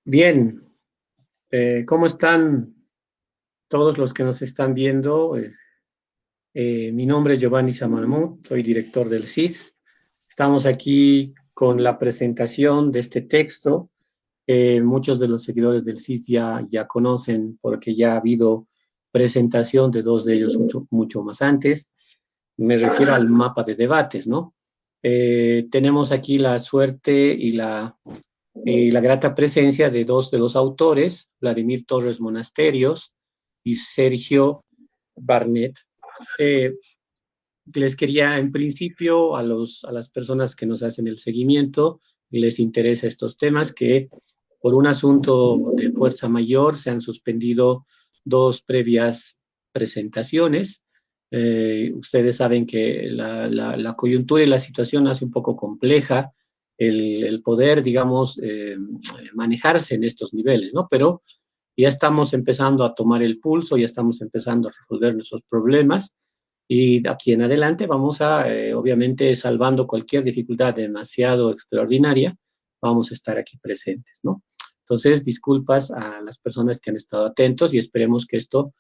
Bien, ¿cómo están todos los que nos están viendo? Mi nombre es Giovanni Samanamut, soy director del CIS. Estamos aquí con la presentación de este texto. Muchos de los seguidores del CIS ya conocen porque ya ha habido presentación de dos de ellos mucho más antes. Me refiero al mapa de debates, ¿no? Tenemos aquí la suerte y la grata presencia de dos de los autores, Vladimir Torres Monasterios y Sergio Barnett. Eh, Les quería, en principio, a las personas que nos hacen el seguimiento, les interesa estos temas, que por un asunto de fuerza mayor se han suspendido dos previas presentaciones. Ustedes saben que la coyuntura y la situación hace un poco compleja el poder, digamos, manejarse en estos niveles, ¿no? Pero ya estamos empezando a tomar el pulso, ya estamos empezando a resolver nuestros problemas y de aquí en adelante vamos a, obviamente, salvando cualquier dificultad demasiado extraordinaria, vamos a estar aquí presentes, ¿no? Entonces, disculpas a las personas que han estado atentos y esperemos que esto,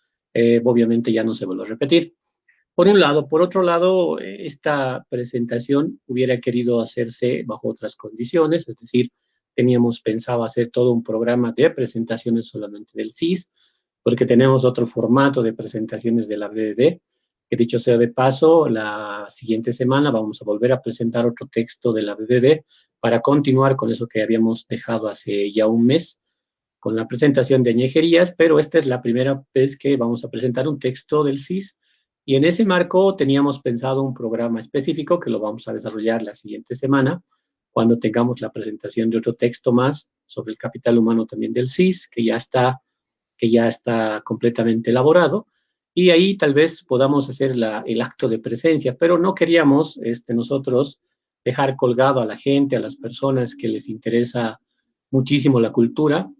obviamente, ya no se vuelva a repetir. Por un lado. Por otro lado, esta presentación hubiera querido hacerse bajo otras condiciones, es decir, teníamos pensado hacer todo un programa de presentaciones solamente del CIS, porque tenemos otro formato de presentaciones de la BBB, que dicho sea de paso, la siguiente semana vamos a volver a presentar otro texto de la BBB para continuar con eso que habíamos dejado hace ya un mes, con la presentación de Ñejerías, pero esta es la primera vez que vamos a presentar un texto del CIS y en ese marco teníamos pensado un programa específico que lo vamos a desarrollar la siguiente semana, cuando tengamos la presentación de otro texto más sobre el capital humano también del CIS, que ya está completamente elaborado, y ahí tal vez podamos hacer el acto de presencia, pero no queríamos nosotros dejar colgado a la gente, a las personas que les interesa muchísimo la cultura,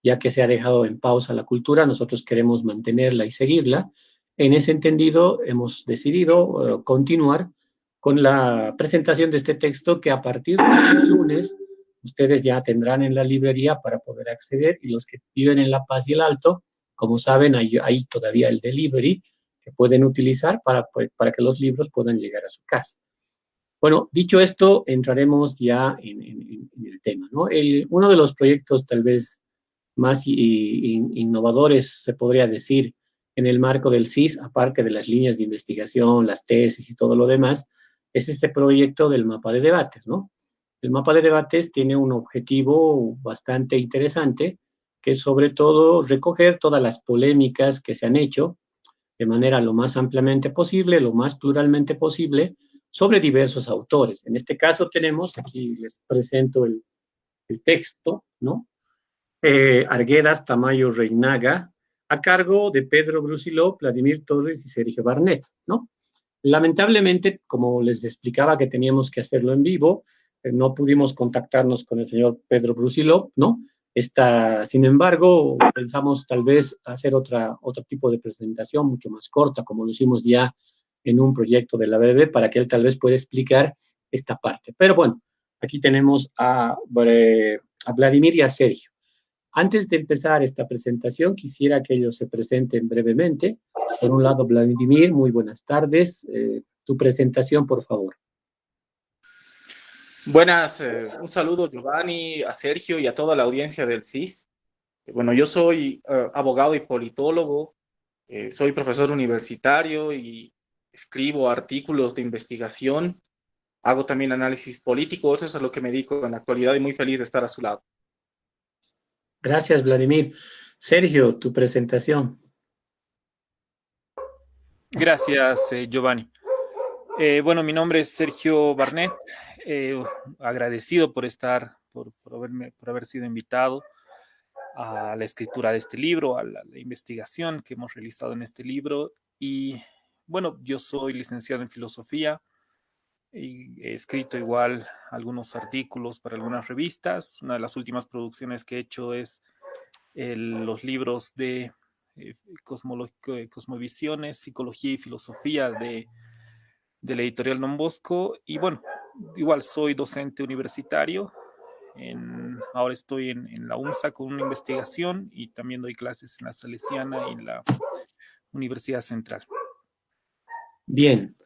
ya que se ha dejado en pausa la cultura, nosotros queremos mantenerla y seguirla. En ese entendido, hemos decidido continuar con la presentación de este texto que a partir del lunes ustedes ya tendrán en la librería para poder acceder y los que viven en La Paz y el Alto, como saben, hay todavía el delivery que pueden utilizar para que los libros puedan llegar a su casa. Bueno, dicho esto, entraremos ya en el tema, ¿no? Uno de los proyectos tal vez más innovadores, se podría decir, en el marco del CIS, aparte de las líneas de investigación, las tesis y todo lo demás, es este proyecto del mapa de debates, ¿no? El mapa de debates tiene un objetivo bastante interesante, que es sobre todo recoger todas las polémicas que se han hecho de manera lo más ampliamente posible, lo más pluralmente posible, sobre diversos autores. En este caso tenemos, aquí les presento el texto, ¿no? Arguedas Tamayo Reinaga, a cargo de Pedro Brusilov, Vladimir Torres y Sergio Barnett, ¿no? Lamentablemente, como les explicaba que teníamos que hacerlo en vivo, no pudimos contactarnos con el señor Pedro Brusilov, ¿no? Sin embargo, pensamos tal vez hacer otro tipo de presentación mucho más corta, como lo hicimos ya en un proyecto de la BB, para que él tal vez pueda explicar esta parte. Pero bueno, aquí tenemos a Vladimir y a Sergio. Antes de empezar esta presentación, quisiera que ellos se presenten brevemente. Por un lado, Vladimir, muy buenas tardes. Tu presentación, por favor. Buenas, un saludo Giovanni, a Sergio y a toda la audiencia del CIS. Bueno, yo soy abogado y politólogo, soy profesor universitario y escribo artículos de investigación, hago también análisis político, eso es a lo que me dedico en la actualidad y muy feliz de estar a su lado. Gracias, Vladimir. Sergio, tu presentación. Gracias, Giovanni. Bueno, mi nombre es Sergio Barnett. Agradecido por haber sido invitado a la escritura de este libro, a la investigación que hemos realizado en este libro. Y bueno, yo soy licenciado en filosofía y he escrito igual algunos artículos para algunas revistas. Una de las últimas producciones que he hecho es los libros de Cosmovisiones, Psicología y Filosofía de la editorial Don Bosco. Y bueno, igual soy docente universitario en ahora estoy en la UNSA con una investigación y también doy clases en la Salesiana y en la Universidad Central. Bien.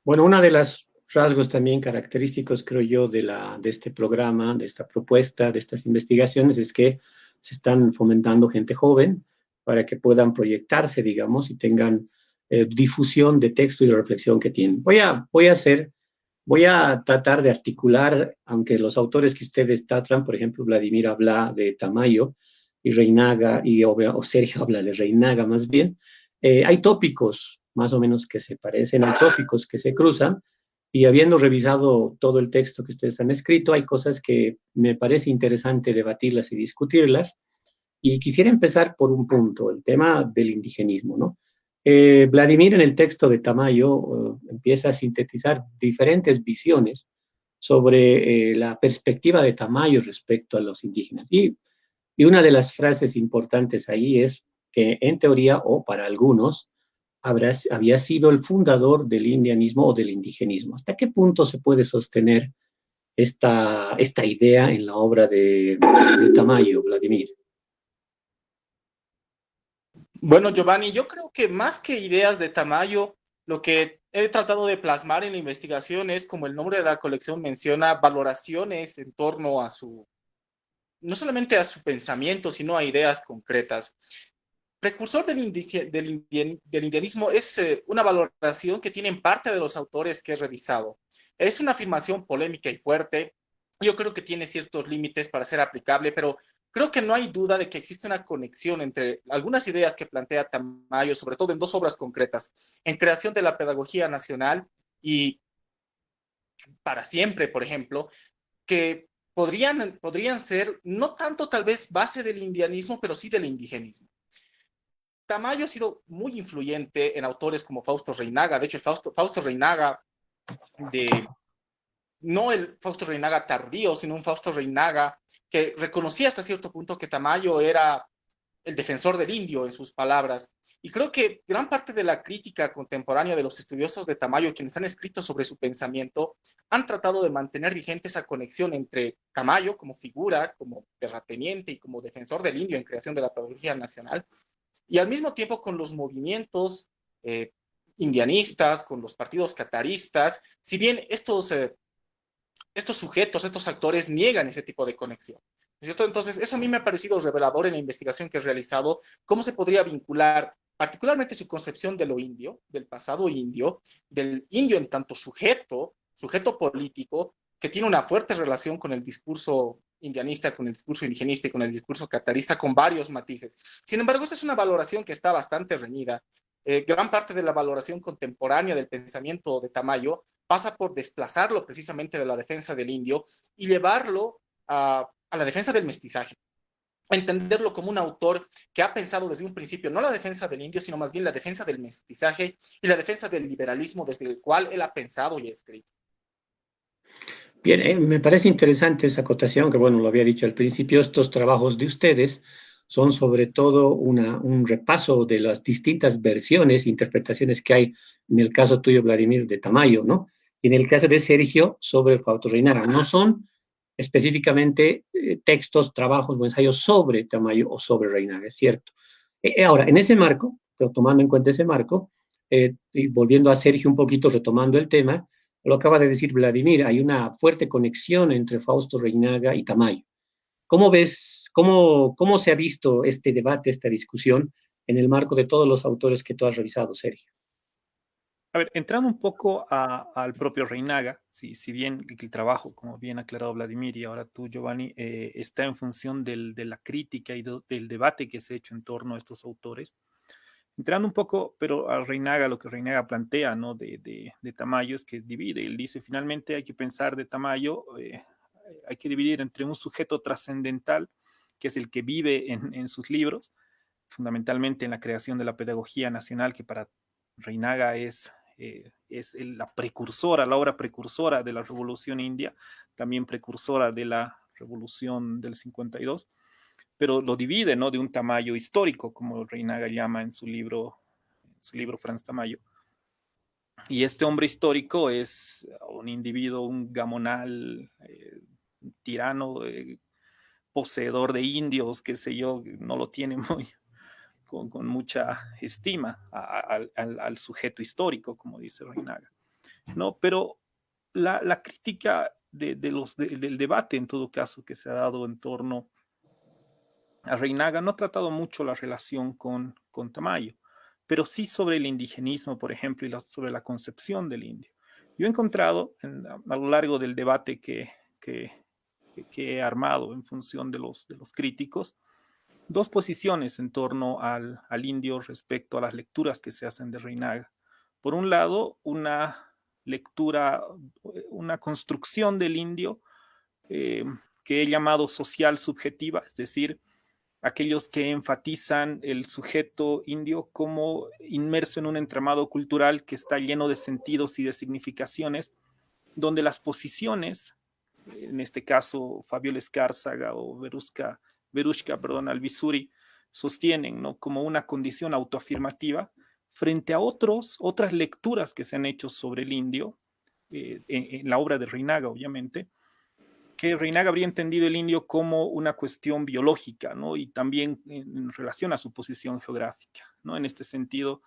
Bueno, una de los rasgos también característicos, creo yo, de este programa, de esta propuesta, de estas investigaciones, es que se están fomentando gente joven para que puedan proyectarse, digamos, y tengan difusión de texto y de reflexión que tienen. Voy a tratar de articular, aunque los autores que ustedes tratan, por ejemplo, Vladimir habla de Tamayo y Reinaga, o Sergio habla de Reinaga más bien, hay tópicos más o menos que se parecen, hay tópicos que se cruzan, y habiendo revisado todo el texto que ustedes han escrito, hay cosas que me parece interesante debatirlas y discutirlas, y quisiera empezar por un punto, el tema del indigenismo, ¿no? Vladimir en el texto de Tamayo empieza a sintetizar diferentes visiones sobre la perspectiva de Tamayo respecto a los indígenas. Y una de las frases importantes ahí es que en teoría, o para algunos, había sido el fundador del indianismo o del indigenismo. ¿Hasta qué punto se puede sostener esta idea en la obra de Tamayo, Vladimir? Bueno, Giovanni, yo creo que más que ideas de Tamayo, lo que he tratado de plasmar en la investigación es, como el nombre de la colección menciona, valoraciones en torno a su, no solamente a su pensamiento, sino a ideas concretas. Precursor del indianismo es una valoración que tienen parte de los autores que he revisado. Es una afirmación polémica y fuerte. Yo creo que tiene ciertos límites para ser aplicable, pero creo que no hay duda de que existe una conexión entre algunas ideas que plantea Tamayo, sobre todo en dos obras concretas, en creación de la pedagogía nacional y para siempre, por ejemplo, que podrían ser no tanto tal vez base del indianismo, pero sí del indigenismo. Tamayo ha sido muy influyente en autores como Fausto Reinaga. De hecho, el Fausto Reinaga, no el Fausto Reinaga tardío, sino un Fausto Reinaga que reconocía hasta cierto punto que Tamayo era el defensor del indio en sus palabras. Y creo que gran parte de la crítica contemporánea de los estudiosos de Tamayo, quienes han escrito sobre su pensamiento, han tratado de mantener vigente esa conexión entre Tamayo como figura, como terrateniente y como defensor del indio en creación de la pedagogía nacional, y al mismo tiempo con los movimientos indianistas, con los partidos cataristas, si bien estos sujetos, estos actores niegan ese tipo de conexión. ¿No es cierto? Entonces, eso a mí me ha parecido revelador en la investigación que he realizado, cómo se podría vincular particularmente su concepción de lo indio, del pasado indio, del indio en tanto sujeto político, que tiene una fuerte relación con el discurso indianista, con el discurso indigenista y con el discurso catarista, con varios matices. Sin embargo, esta es una valoración que está bastante reñida. Gran parte de la valoración contemporánea del pensamiento de Tamayo pasa por desplazarlo precisamente de la defensa del indio y llevarlo a la defensa del mestizaje. Entenderlo como un autor que ha pensado desde un principio no la defensa del indio, sino más bien la defensa del mestizaje y la defensa del liberalismo desde el cual él ha pensado y escrito. Bien, me parece interesante esa acotación, que bueno, lo había dicho al principio, estos trabajos de ustedes son sobre todo un repaso de las distintas versiones, interpretaciones que hay en el caso tuyo, Vladimir, de Tamayo, ¿no? Y en el caso de Sergio, sobre Fausto Reinaga. No son específicamente textos, trabajos o ensayos sobre Tamayo o sobre Reinaga, es cierto. Ahora, en ese marco, pero tomando en cuenta ese marco, y volviendo a Sergio un poquito, retomando el tema, lo acaba de decir Vladimir, hay una fuerte conexión entre Fausto Reinaga y Tamayo. ¿Cómo ves, cómo se ha visto este debate, esta discusión en el marco de todos los autores que tú has revisado, Sergio? A ver, entrando un poco al propio Reinaga, si bien el trabajo, como bien ha aclarado Vladimir y ahora tú, Giovanni, está en función de la crítica y del debate que se ha hecho en torno a estos autores, entrando un poco, pero a Reinaga, lo que Reinaga plantea, ¿no? De Tamayo es que divide. Él dice, finalmente hay que pensar de Tamayo, hay que dividir entre un sujeto trascendental, que es el que vive en sus libros, fundamentalmente en la creación de la pedagogía nacional, que para Reinaga es la precursora, la obra precursora de la revolución india, también precursora de la revolución del 52, pero lo divide, ¿no? De un Tamayo histórico, como Reinaga llama en su libro Franz Tamayo. Y este hombre histórico es un individuo, un gamonal, tirano, poseedor de indios, qué sé yo, no lo tiene muy con mucha estima al sujeto histórico, como dice Reinaga, ¿no? Pero la crítica del debate, en todo caso, que se ha dado en torno a Reinaga, no ha tratado mucho la relación con Tamayo, pero sí sobre el indigenismo, por ejemplo, y sobre la concepción del indio. Yo he encontrado a lo largo del debate que he armado en función de los críticos, dos posiciones en torno al indio respecto a las lecturas que se hacen de Reinaga. Por un lado, una lectura, una construcción del indio que he llamado social subjetiva, es decir, aquellos que enfatizan el sujeto indio como inmerso en un entramado cultural que está lleno de sentidos y de significaciones, donde las posiciones, en este caso Fabiola Escárzaga o Verushka, Alvisuri, sostienen, ¿no?, como una condición autoafirmativa frente a otras lecturas que se han hecho sobre el indio, en la obra de Reinaga, obviamente, que Reinaga habría entendido el indio como una cuestión biológica, ¿no? Y también en relación a su posición geográfica, ¿no? En este sentido,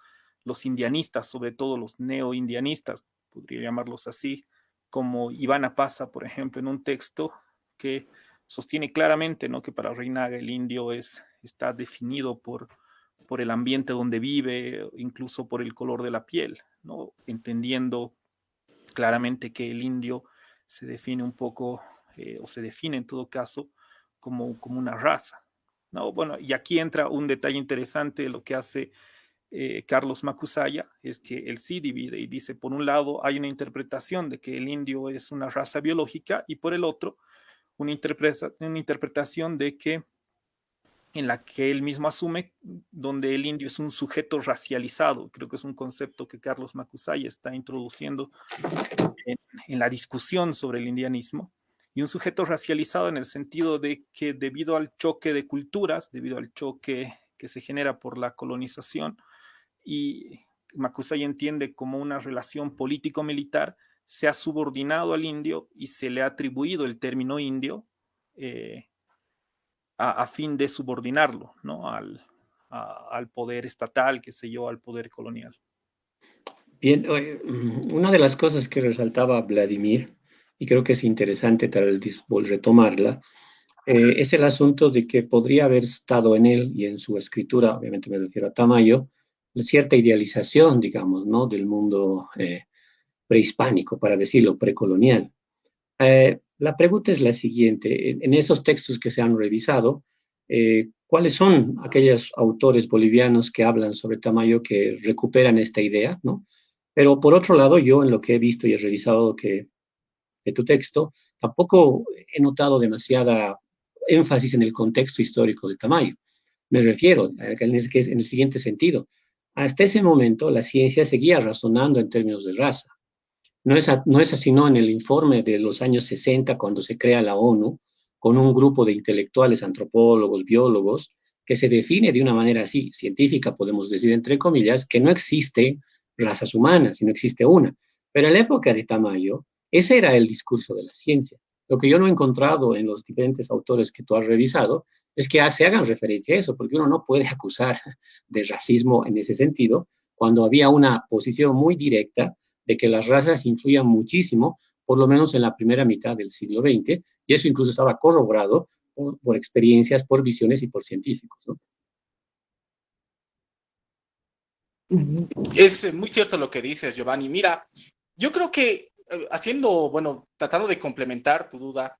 los indianistas, sobre todo los neoindianistas, podría llamarlos así, como Ivana Pasa, por ejemplo, en un texto que sostiene claramente, ¿no?, que para Reinaga el indio está definido por el ambiente donde vive, incluso por el color de la piel, ¿no? Entendiendo claramente que el indio se define un poco, o se define en todo caso, como una raza, ¿no? Bueno, y aquí entra un detalle interesante, lo que hace Carlos Macusaya, es que él sí divide y dice, por un lado hay una interpretación de que el indio es una raza biológica y por el otro una interpretación de que en la que él mismo asume, donde el indio es un sujeto racializado. Creo que es un concepto que Carlos Macusaya está introduciendo en la discusión sobre el indianismo, y un sujeto racializado en el sentido de que debido al choque de culturas, debido al choque que se genera por la colonización, y Macusay entiende como una relación político-militar, se ha subordinado al indio y se le ha atribuido el término indio a fin de subordinarlo, ¿no?, al poder estatal, qué sé yo, al poder colonial. Bien, una de las cosas que resaltaba Vladimir, y creo que es interesante tal vez retomarla, es el asunto de que podría haber estado en él y en su escritura, obviamente me refiero a Tamayo, cierta idealización, digamos, ¿no?, del mundo prehispánico, para decirlo, precolonial. La pregunta es la siguiente: en esos textos que se han revisado, ¿cuáles son aquellos autores bolivianos que hablan sobre Tamayo, que recuperan esta idea, ¿no? Pero por otro lado, yo en lo que he visto y he revisado de tu texto, tampoco he notado demasiada énfasis en el contexto histórico de Tamayo. Me refiero en el siguiente sentido. Hasta ese momento, la ciencia seguía razonando en términos de raza. No es así, no, en el informe de los años 60, cuando se crea la ONU, con un grupo de intelectuales, antropólogos, biólogos, que se define de una manera así, científica, podemos decir, entre comillas, que no existe razas humanas, sino existe una. Pero en la época de Tamayo, ese era el discurso de la ciencia. Lo que yo no he encontrado en los diferentes autores que tú has revisado es que se hagan referencia a eso, porque uno no puede acusar de racismo en ese sentido, cuando había una posición muy directa de que las razas influían muchísimo, por lo menos en la primera mitad del siglo XX, y eso incluso estaba corroborado por experiencias, por visiones y por científicos, ¿no? Es muy cierto lo que dices, Giovanni. Mira, yo creo que tratando de complementar tu duda,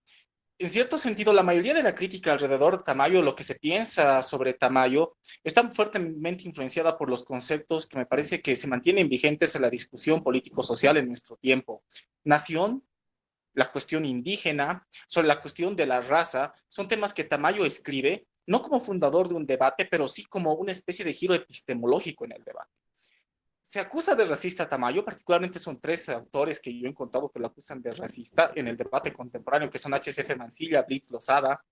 en cierto sentido, la mayoría de la crítica alrededor de Tamayo, lo que se piensa sobre Tamayo, está fuertemente influenciada por los conceptos que me parece que se mantienen vigentes en la discusión político-social en nuestro tiempo. Nación, la cuestión indígena, sobre la cuestión de la raza, son temas que Tamayo escribe, no como fundador de un debate, pero sí como una especie de giro epistemológico en el debate. Se acusa de racista a Tamayo, particularmente son tres autores que yo he encontrado que lo acusan de racista en el debate contemporáneo, que son HCF Mancilla, Blitz Lozada,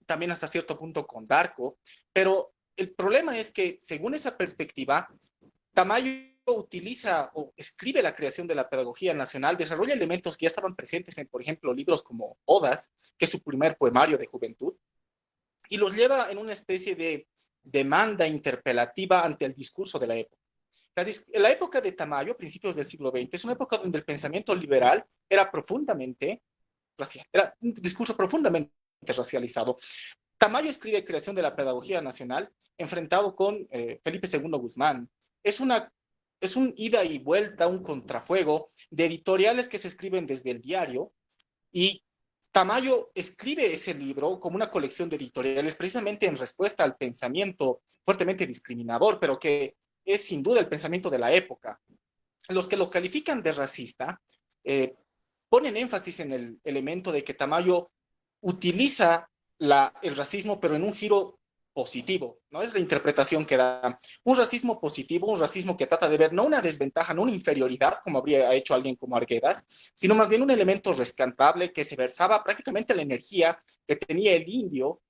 también hasta cierto punto con Darko, pero el problema es que según esa perspectiva, Tamayo utiliza o escribe la creación de la pedagogía nacional, desarrolla elementos que ya estaban presentes en, por ejemplo, libros como Odas, que es su primer poemario de juventud, y los lleva en una especie de demanda interpelativa ante el discurso de la época. La época de Tamayo, principios del siglo XX, es una época donde el pensamiento liberal era profundamente racial, era un discurso profundamente racializado. Tamayo escribe Creación de la Pedagogía Nacional enfrentado con Felipe II Guzmán. Es una es un ida y vuelta, un contrafuego de editoriales que se escriben desde el diario, y Tamayo escribe ese libro como una colección de editoriales precisamente en respuesta al pensamiento fuertemente discriminador, pero que es sin duda el pensamiento de la época. Los que lo califican de racista eh, ponen énfasis en el elemento de que Tamayo utiliza el racismo, pero en un giro positivo, ¿no? Es la interpretación que da. Un racismo positivo, un racismo que trata de ver no una desventaja, no una inferioridad, como habría hecho alguien como Arguedas, sino más bien un elemento rescatable que se versaba prácticamente la energía que tenía el indio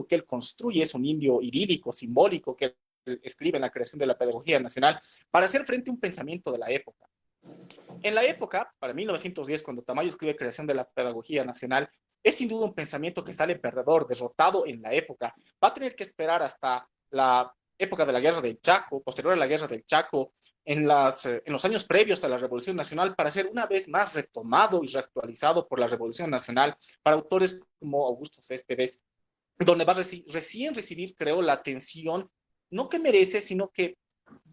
que él construye, es un indio idílico, simbólico, que él escribe en la creación de la pedagogía nacional, para hacer frente a un pensamiento de la época. En la época, para 1910, cuando Tamayo escribe Creación de la Pedagogía Nacional, es sin duda un pensamiento que sale perdedor, derrotado en la época. Va a tener que esperar hasta la época de la Guerra del Chaco, posterior a la Guerra del Chaco, en los años previos a la Revolución Nacional, para ser una vez más retomado y reactualizado por la Revolución Nacional, para autores como Augusto Céspedes, donde va a recién recibir, creo, la atención, no que merece, sino que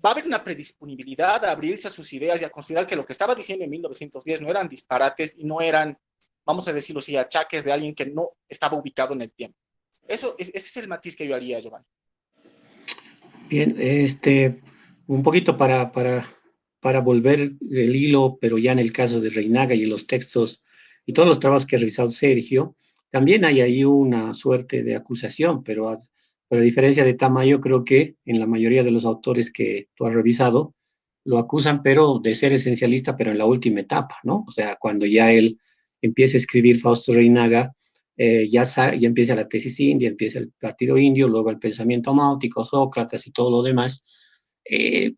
va a haber una predisponibilidad a abrirse a sus ideas y a considerar que lo que estaba diciendo en 1910 no eran disparates y no eran, vamos a decirlo así, achaques de alguien que no estaba ubicado en el tiempo. Ese es el matiz que yo haría, Giovanni. Bien, un poquito para volver el hilo, pero ya en el caso de Reinaga y en los textos y todos los trabajos que ha realizado Sergio, también hay ahí una suerte de acusación, pero a diferencia de Tamayo, creo que en la mayoría de los autores que tú has revisado, lo acusan, pero de ser esencialista, pero en la última etapa, ¿no? O sea, cuando ya él empieza a escribir Fausto Reinaga, ya empieza la tesis india, empieza el partido indio, luego el pensamiento máutico, Sócrates y todo lo demás. Eh,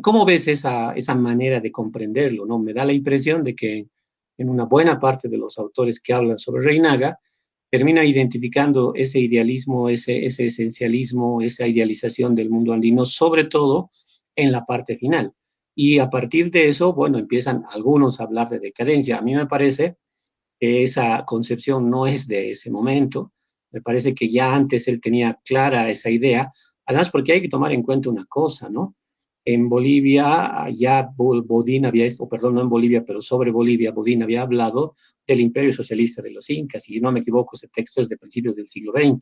¿Cómo ves esa manera de comprenderlo? ¿No? Me da la impresión de que en una buena parte de los autores que hablan sobre Reinaga, termina identificando ese idealismo, ese esencialismo, esa idealización del mundo andino, sobre todo en la parte final. Y a partir de eso, bueno, empiezan algunos a hablar de decadencia. A mí me parece esa concepción no es de ese momento. Me parece que ya antes él tenía clara esa idea, además porque hay que tomar en cuenta una cosa, ¿no? En Bolivia, ya Bodín había, o perdón, no en Bolivia, pero sobre Bolivia, Bodín había hablado del imperio socialista de los incas, y si no me equivoco, ese texto es de principios del siglo XX.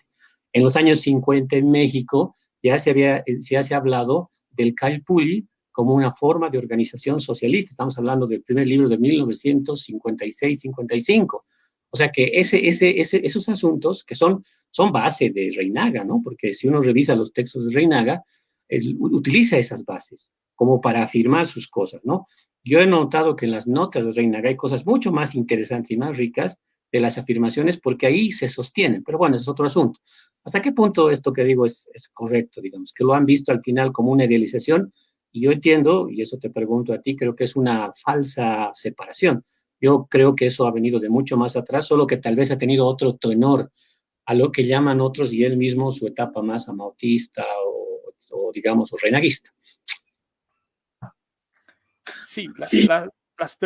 En los años 50 en México ya se ha hablado del Calpulli como una forma de organización socialista. Estamos hablando del primer libro de 1956-55. O sea que esos asuntos que son base de Reinaga, ¿no? Porque si uno revisa los textos de Reinaga, él utiliza esas bases como para afirmar sus cosas, ¿no? Yo he notado que en las notas de Reinaga hay cosas mucho más interesantes y más ricas de las afirmaciones porque ahí se sostienen, pero bueno, ese es otro asunto. ¿Hasta qué punto esto que digo es correcto, digamos? Que lo han visto al final como una idealización, y yo entiendo, y eso te pregunto a ti, creo que es una falsa separación. Yo creo que eso ha venido de mucho más atrás, solo que tal vez ha tenido otro tenor a lo que llaman otros y él mismo su etapa más amautista o digamos, o renaguista. Sí, las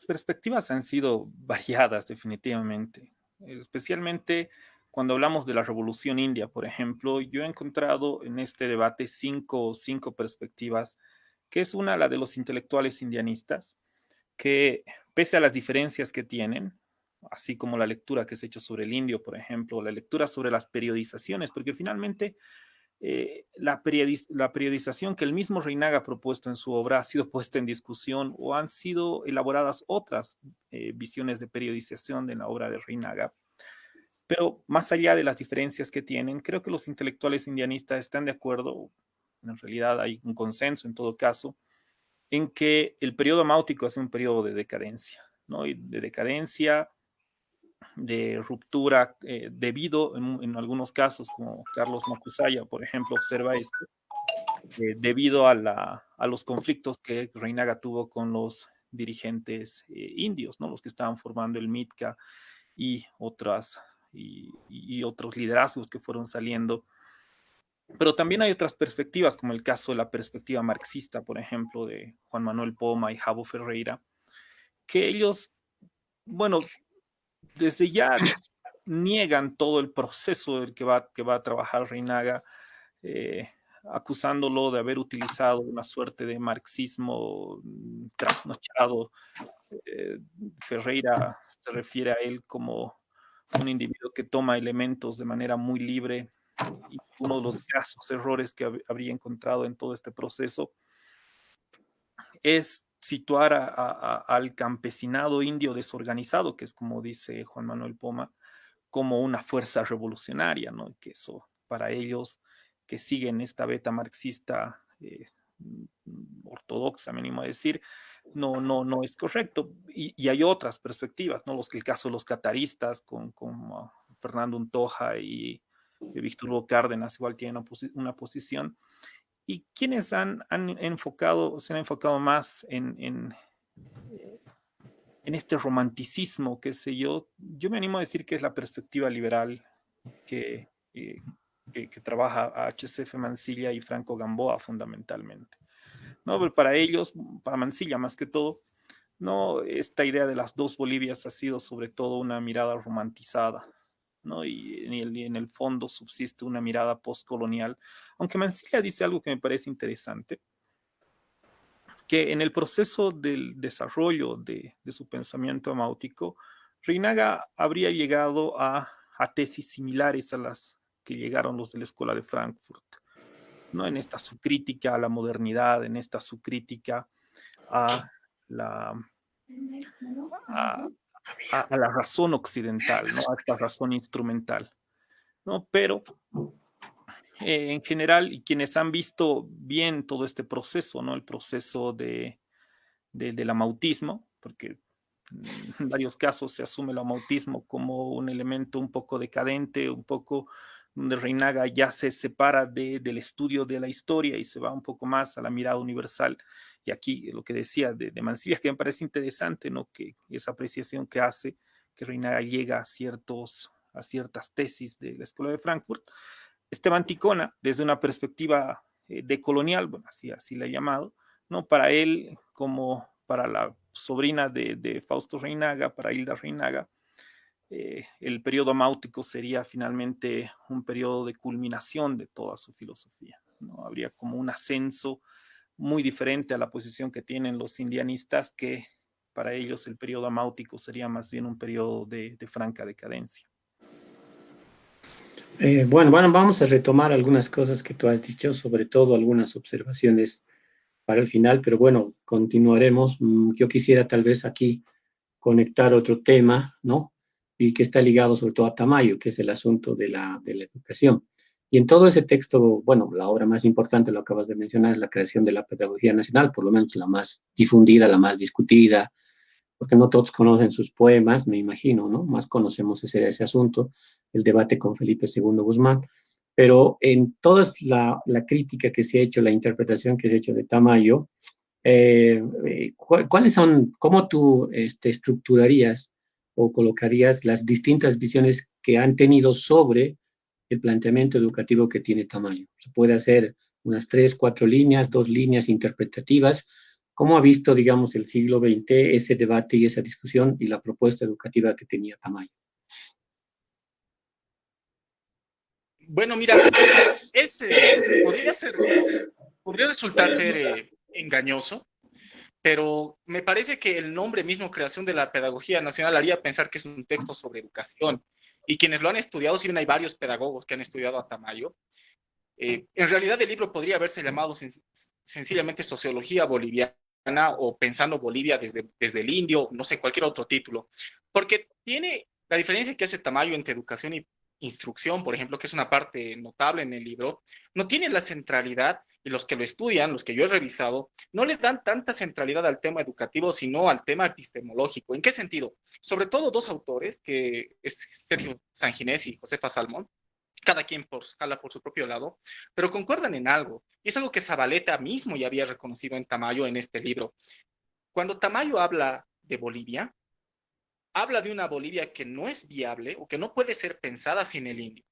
perspectivas han sido variadas definitivamente, especialmente cuando hablamos de la Revolución India, por ejemplo. Yo he encontrado en este debate cinco perspectivas, que es una, la de los intelectuales indianistas, que pese a las diferencias que tienen, así como la lectura que se ha hecho sobre el indio, por ejemplo, la lectura sobre las periodizaciones, porque finalmente la periodización que el mismo Reinaga ha propuesto en su obra ha sido puesta en discusión, o han sido elaboradas otras visiones de periodización de la obra de Reinaga. Pero más allá de las diferencias que tienen, creo que los intelectuales indianistas están de acuerdo, en realidad hay un consenso en todo caso, en que el periodo máutico es un periodo de decadencia, ¿no? Y de decadencia, de ruptura, debido en algunos casos, como Carlos Macusaya, por ejemplo, observa esto, debido a los conflictos que Reinaga tuvo con los dirigentes indios, ¿no? Los que estaban formando el MITCA y otros liderazgos que fueron saliendo. Pero también hay otras perspectivas, como el caso de la perspectiva marxista, por ejemplo, de Juan Manuel Poma y Jabo Ferreira, que ellos, bueno, desde ya niegan todo el proceso del que va a trabajar Reinaga, acusándolo de haber utilizado una suerte de marxismo trasnochado. Ferreira se refiere a él como un individuo que toma elementos de manera muy libre, y uno de los grasos errores que habría encontrado en todo este proceso es situar al campesinado indio desorganizado, que es como dice Juan Manuel Poma, como una fuerza revolucionaria, ¿no? Que eso para ellos que siguen esta beta marxista ortodoxa, me animo a decir, no es correcto. Y hay otras perspectivas, ¿no? El caso de los cataristas con Fernando Untoja y Víctor Hugo Cárdenas igual tienen una posición. Y quienes se han enfocado más en este romanticismo, qué sé yo me animo a decir que es la perspectiva liberal que trabaja a HCF Mansilla y Franco Gamboa fundamentalmente. ¿No? Pero para ellos, para Mansilla más que todo, no, esta idea de las dos Bolivias ha sido sobre todo una mirada romantizada, ¿no? Y en el fondo subsiste una mirada postcolonial, aunque Mansilla dice algo que me parece interesante, que en el proceso del desarrollo de su pensamiento amáutico, Reinaga habría llegado a tesis similares a las que llegaron los de la Escuela de Frankfurt, ¿no? En esta su crítica a la modernidad, en esta su crítica a la, a la razón occidental, ¿no? A esta razón instrumental, ¿no? Pero en general, y quienes han visto bien todo este proceso, ¿no? El proceso del amautismo, porque en varios casos se asume el amautismo como un elemento un poco decadente, un poco donde Reinaga ya se separa del estudio de la historia y se va un poco más a la mirada universal. Y aquí lo que decía de Mansilla, que me parece interesante, ¿no? Que esa apreciación que hace, que Reinaga llega a ciertas tesis de la Escuela de Frankfurt. Esteban Ticona, desde una perspectiva decolonial, bueno, así la he llamado, ¿no? Para él, como para la sobrina de Fausto Reinaga, para Hilda Reinaga, el periodo amáutico sería finalmente un periodo de culminación de toda su filosofía, ¿no? Habría como un ascenso muy diferente a la posición que tienen los indianistas, que para ellos el periodo amáutico sería más bien un periodo de franca decadencia. Bueno, vamos a retomar algunas cosas que tú has dicho, sobre todo algunas observaciones para el final, pero bueno, continuaremos. Yo quisiera tal vez aquí conectar otro tema, ¿no? Y que está ligado sobre todo a Tamayo, que es el asunto de la educación. Y en todo ese texto, bueno, la obra más importante, lo acabas de mencionar, es la creación de la pedagogía nacional, por lo menos la más difundida, la más discutida, porque no todos conocen sus poemas, me imagino, ¿no? Más conocemos ese asunto, el debate con Felipe II Guzmán, pero en toda la crítica que se ha hecho, la interpretación que se ha hecho de Tamayo, ¿cuáles son, cómo tú estructurarías o colocarías las distintas visiones que han tenido sobre el planteamiento educativo que tiene Tamayo? Se puede hacer unas 3, 4 líneas, 2 líneas interpretativas. ¿Cómo ha visto, digamos, el siglo XX ese debate y esa discusión y la propuesta educativa que tenía Tamayo? Bueno, mira, podría podría resultar ser engañoso, pero me parece que el nombre mismo, Creación de la Pedagogía Nacional, haría pensar que es un texto sobre educación. Y quienes lo han estudiado, si bien hay varios pedagogos que han estudiado a Tamayo, en realidad el libro podría haberse llamado sencillamente Sociología Boliviana o Pensando Bolivia desde el Indio, no sé, cualquier otro título, porque tiene la diferencia que hace Tamayo entre educación y instrucción, por ejemplo, que es una parte notable en el libro, no tiene la centralidad y los que lo estudian, los que yo he revisado, no le dan tanta centralidad al tema educativo, sino al tema epistemológico. ¿En qué sentido? Sobre todo dos autores, que es Sergio Sanginés y Josefa Salmón, cada quien jala por su propio lado, pero concuerdan en algo. Y es algo que Zabaleta mismo ya había reconocido en Tamayo en este libro. Cuando Tamayo habla de Bolivia, habla de una Bolivia que no es viable o que no puede ser pensada sin el indio.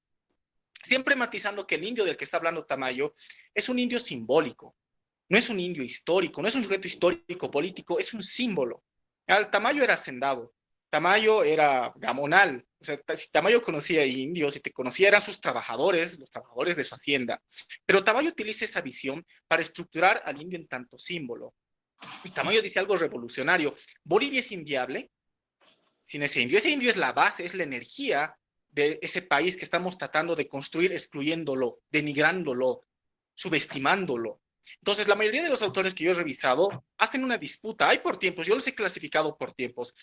Siempre matizando que el indio del que está hablando Tamayo es un indio simbólico, no es un indio histórico, no es un sujeto histórico, político, es un símbolo. Tamayo era hacendado, Tamayo era gamonal. O sea, si Tamayo conocía indios, si te conocía, eran sus trabajadores, los trabajadores de su hacienda. Pero Tamayo utiliza esa visión para estructurar al indio en tanto símbolo. Y Tamayo dice algo revolucionario. Bolivia es inviable sin ese indio. Ese indio es la base, es la energía de ese país que estamos tratando de construir, excluyéndolo, denigrándolo, subestimándolo. Entonces, la mayoría de los autores que yo he revisado hacen una disputa. Hay por tiempos, yo los he clasificado por tiempos.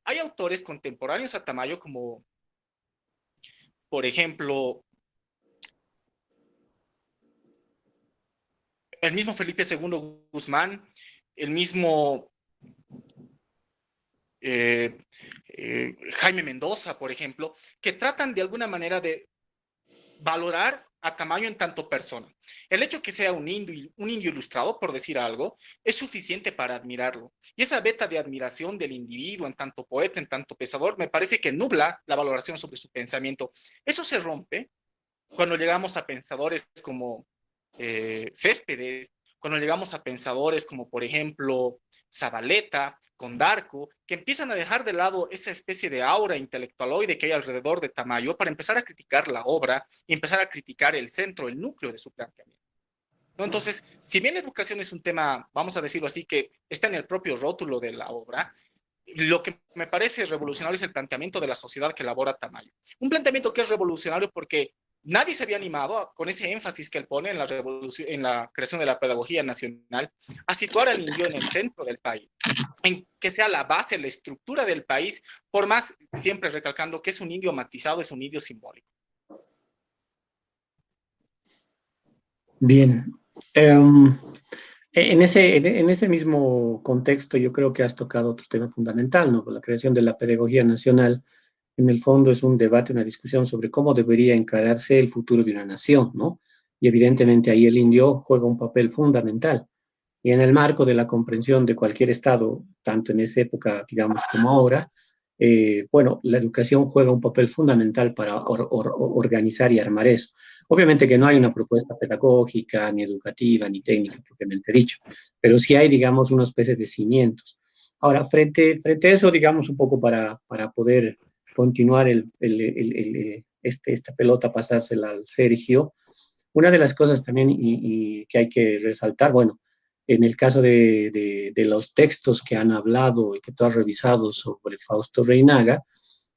Hay autores contemporáneos a Tamayo como, por ejemplo, el mismo Felipe II Guzmán, el mismo Jaime Mendoza, por ejemplo, que tratan de alguna manera de valorar a Tamayo en tanto persona. El hecho que sea un indio ilustrado, por decir algo, es suficiente para admirarlo. Y esa beta de admiración del individuo en tanto poeta, en tanto pensador, me parece que nubla la valoración sobre su pensamiento. Eso se rompe cuando llegamos a pensadores como Céspedes, cuando llegamos a pensadores como, por ejemplo, Zabaleta, Condarco, que empiezan a dejar de lado esa especie de aura intelectualoide que hay alrededor de Tamayo para empezar a criticar la obra y empezar a criticar el centro, el núcleo de su planteamiento. ¿No? Entonces, si bien la educación es un tema, vamos a decirlo así, que está en el propio rótulo de la obra, lo que me parece revolucionario es el planteamiento de la sociedad que elabora Tamayo. Un planteamiento que es revolucionario porque nadie se había animado, con ese énfasis que él pone en la creación de la pedagogía nacional, a situar al indio en el centro del país, en que sea la base, la estructura del país, por más siempre recalcando que es un indio matizado, es un indio simbólico. Bien. En ese mismo contexto, yo creo que has tocado otro tema fundamental, ¿no? La creación de la pedagogía nacional, en el fondo, es un debate, una discusión sobre cómo debería encararse el futuro de una nación, ¿no? Y evidentemente ahí el indio juega un papel fundamental. Y en el marco de la comprensión de cualquier Estado, tanto en esa época, digamos, como ahora, bueno, la educación juega un papel fundamental para organizar y armar eso. Obviamente que no hay una propuesta pedagógica, ni educativa, ni técnica, propiamente dicho, pero sí hay, digamos, una especie de cimientos. Ahora, frente a eso, digamos, un poco para poder continuar esta pelota, pasársela al Sergio, una de las cosas también y que hay que resaltar, bueno, en el caso de los textos que han hablado y que tú has revisado sobre Fausto Reinaga,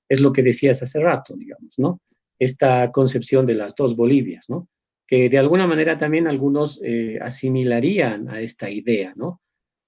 es lo que decías hace rato, digamos, ¿no? Esta concepción de las dos Bolivias, ¿no? Que de alguna manera también algunos asimilarían a esta idea, ¿no?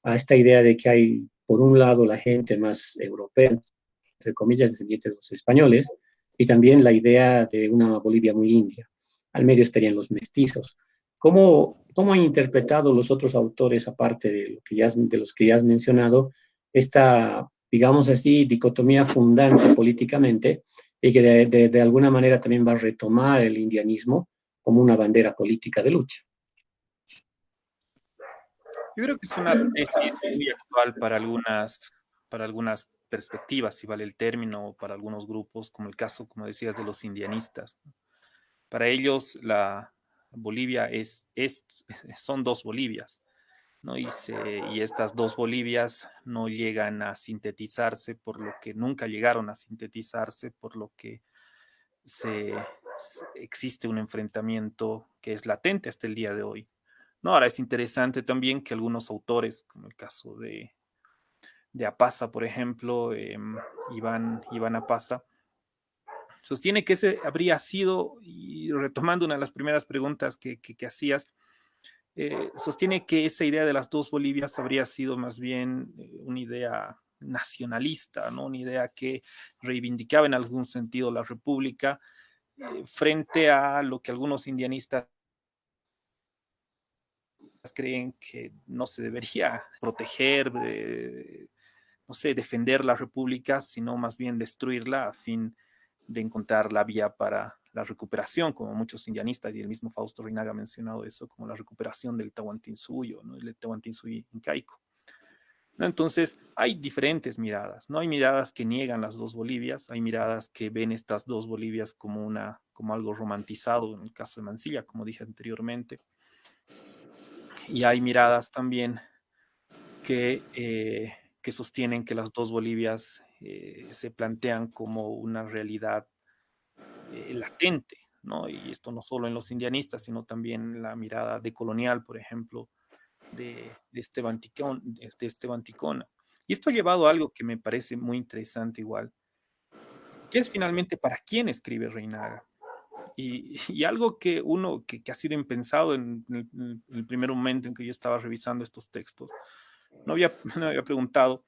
A esta idea de que hay, por un lado, la gente más europea, entre comillas, descendientes de los españoles, y también la idea de una Bolivia muy india. Al medio estarían los mestizos. ¿Cómo han interpretado los otros autores, aparte de los que ya has mencionado, esta, digamos así, dicotomía fundante políticamente y que de alguna manera también va a retomar el indianismo como una bandera política de lucha? Yo creo que es una tesis muy actual para algunas perspectivas, si vale el término, o para algunos grupos, como el caso, como decías, de los indianistas. Para ellos, la Bolivia son dos Bolivias, ¿no? Y estas dos Bolivias no llegan a sintetizarse, por lo que nunca llegaron a sintetizarse, por lo que existe un enfrentamiento que es latente hasta el día de hoy. No, ahora es interesante también que algunos autores, como el caso de Apaza, por ejemplo, Iván Apaza, sostiene que ese habría sido, y retomando una de las primeras preguntas que hacías, sostiene que esa idea de las dos Bolivias habría sido más bien una idea nacionalista, ¿no? Una idea que reivindicaba en algún sentido la república frente a lo que algunos indianistas creen que no se debería proteger, no sé, defender la república, sino más bien destruirla a fin de encontrar la vía para la recuperación, como muchos indianistas y el mismo Fausto Reinaga ha mencionado eso, como la recuperación del Tahuantinsuyo, ¿no? El Tahuantinsuyo incaico. ¿No? Entonces, hay diferentes miradas, ¿no? Hay miradas que niegan las dos Bolivias, hay miradas que ven estas dos Bolivias como, como algo romantizado, en el caso de Mansilla, como dije anteriormente, y hay miradas también que sostienen que las dos Bolivias se plantean como una realidad latente, ¿no? Y esto no solo en los indianistas, sino también la mirada decolonial, por ejemplo, de Esteban Ticona. Y esto ha llevado a algo que me parece muy interesante igual, que es finalmente para quién escribe Reinaga. Y algo que que ha sido impensado en el primer momento en que yo estaba revisando estos textos, no había preguntado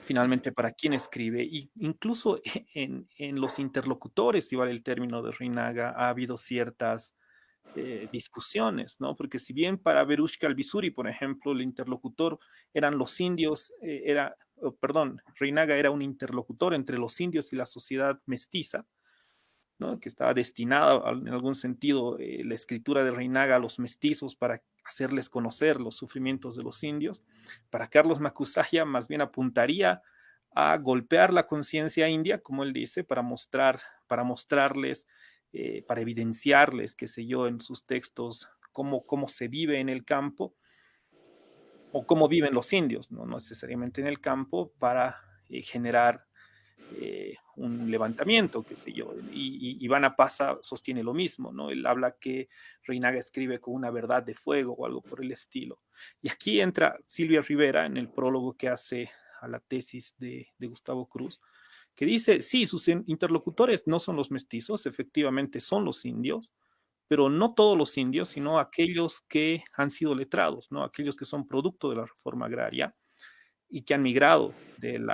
finalmente para quién escribe, y incluso en los interlocutores, si vale el término de Reinaga, ha habido ciertas discusiones, ¿no? Porque si bien para Verushka Alvisuri, por ejemplo, el interlocutor eran los indios, perdón, Reinaga era un interlocutor entre los indios y la sociedad mestiza, ¿no? Que estaba destinada en algún sentido la escritura de Reinaga a los mestizos para hacerles conocer los sufrimientos de los indios. Para Carlos Macusaya más bien apuntaría a golpear la conciencia india, como él dice, para mostrarles, para evidenciarles, qué sé yo, en sus textos, cómo se vive en el campo o cómo viven los indios, no necesariamente en el campo, para generar un levantamiento, qué sé yo. Y Ivana Pasa sostiene lo mismo, ¿no? Él habla que Reinaga escribe con una verdad de fuego o algo por el estilo. Y aquí entra Silvia Rivera en el prólogo que hace a la tesis de Gustavo Cruz, que dice, sí, sus interlocutores no son los mestizos, efectivamente son los indios, pero no todos los indios, sino aquellos que han sido letrados, ¿no? Aquellos que son producto de la reforma agraria y que han migrado del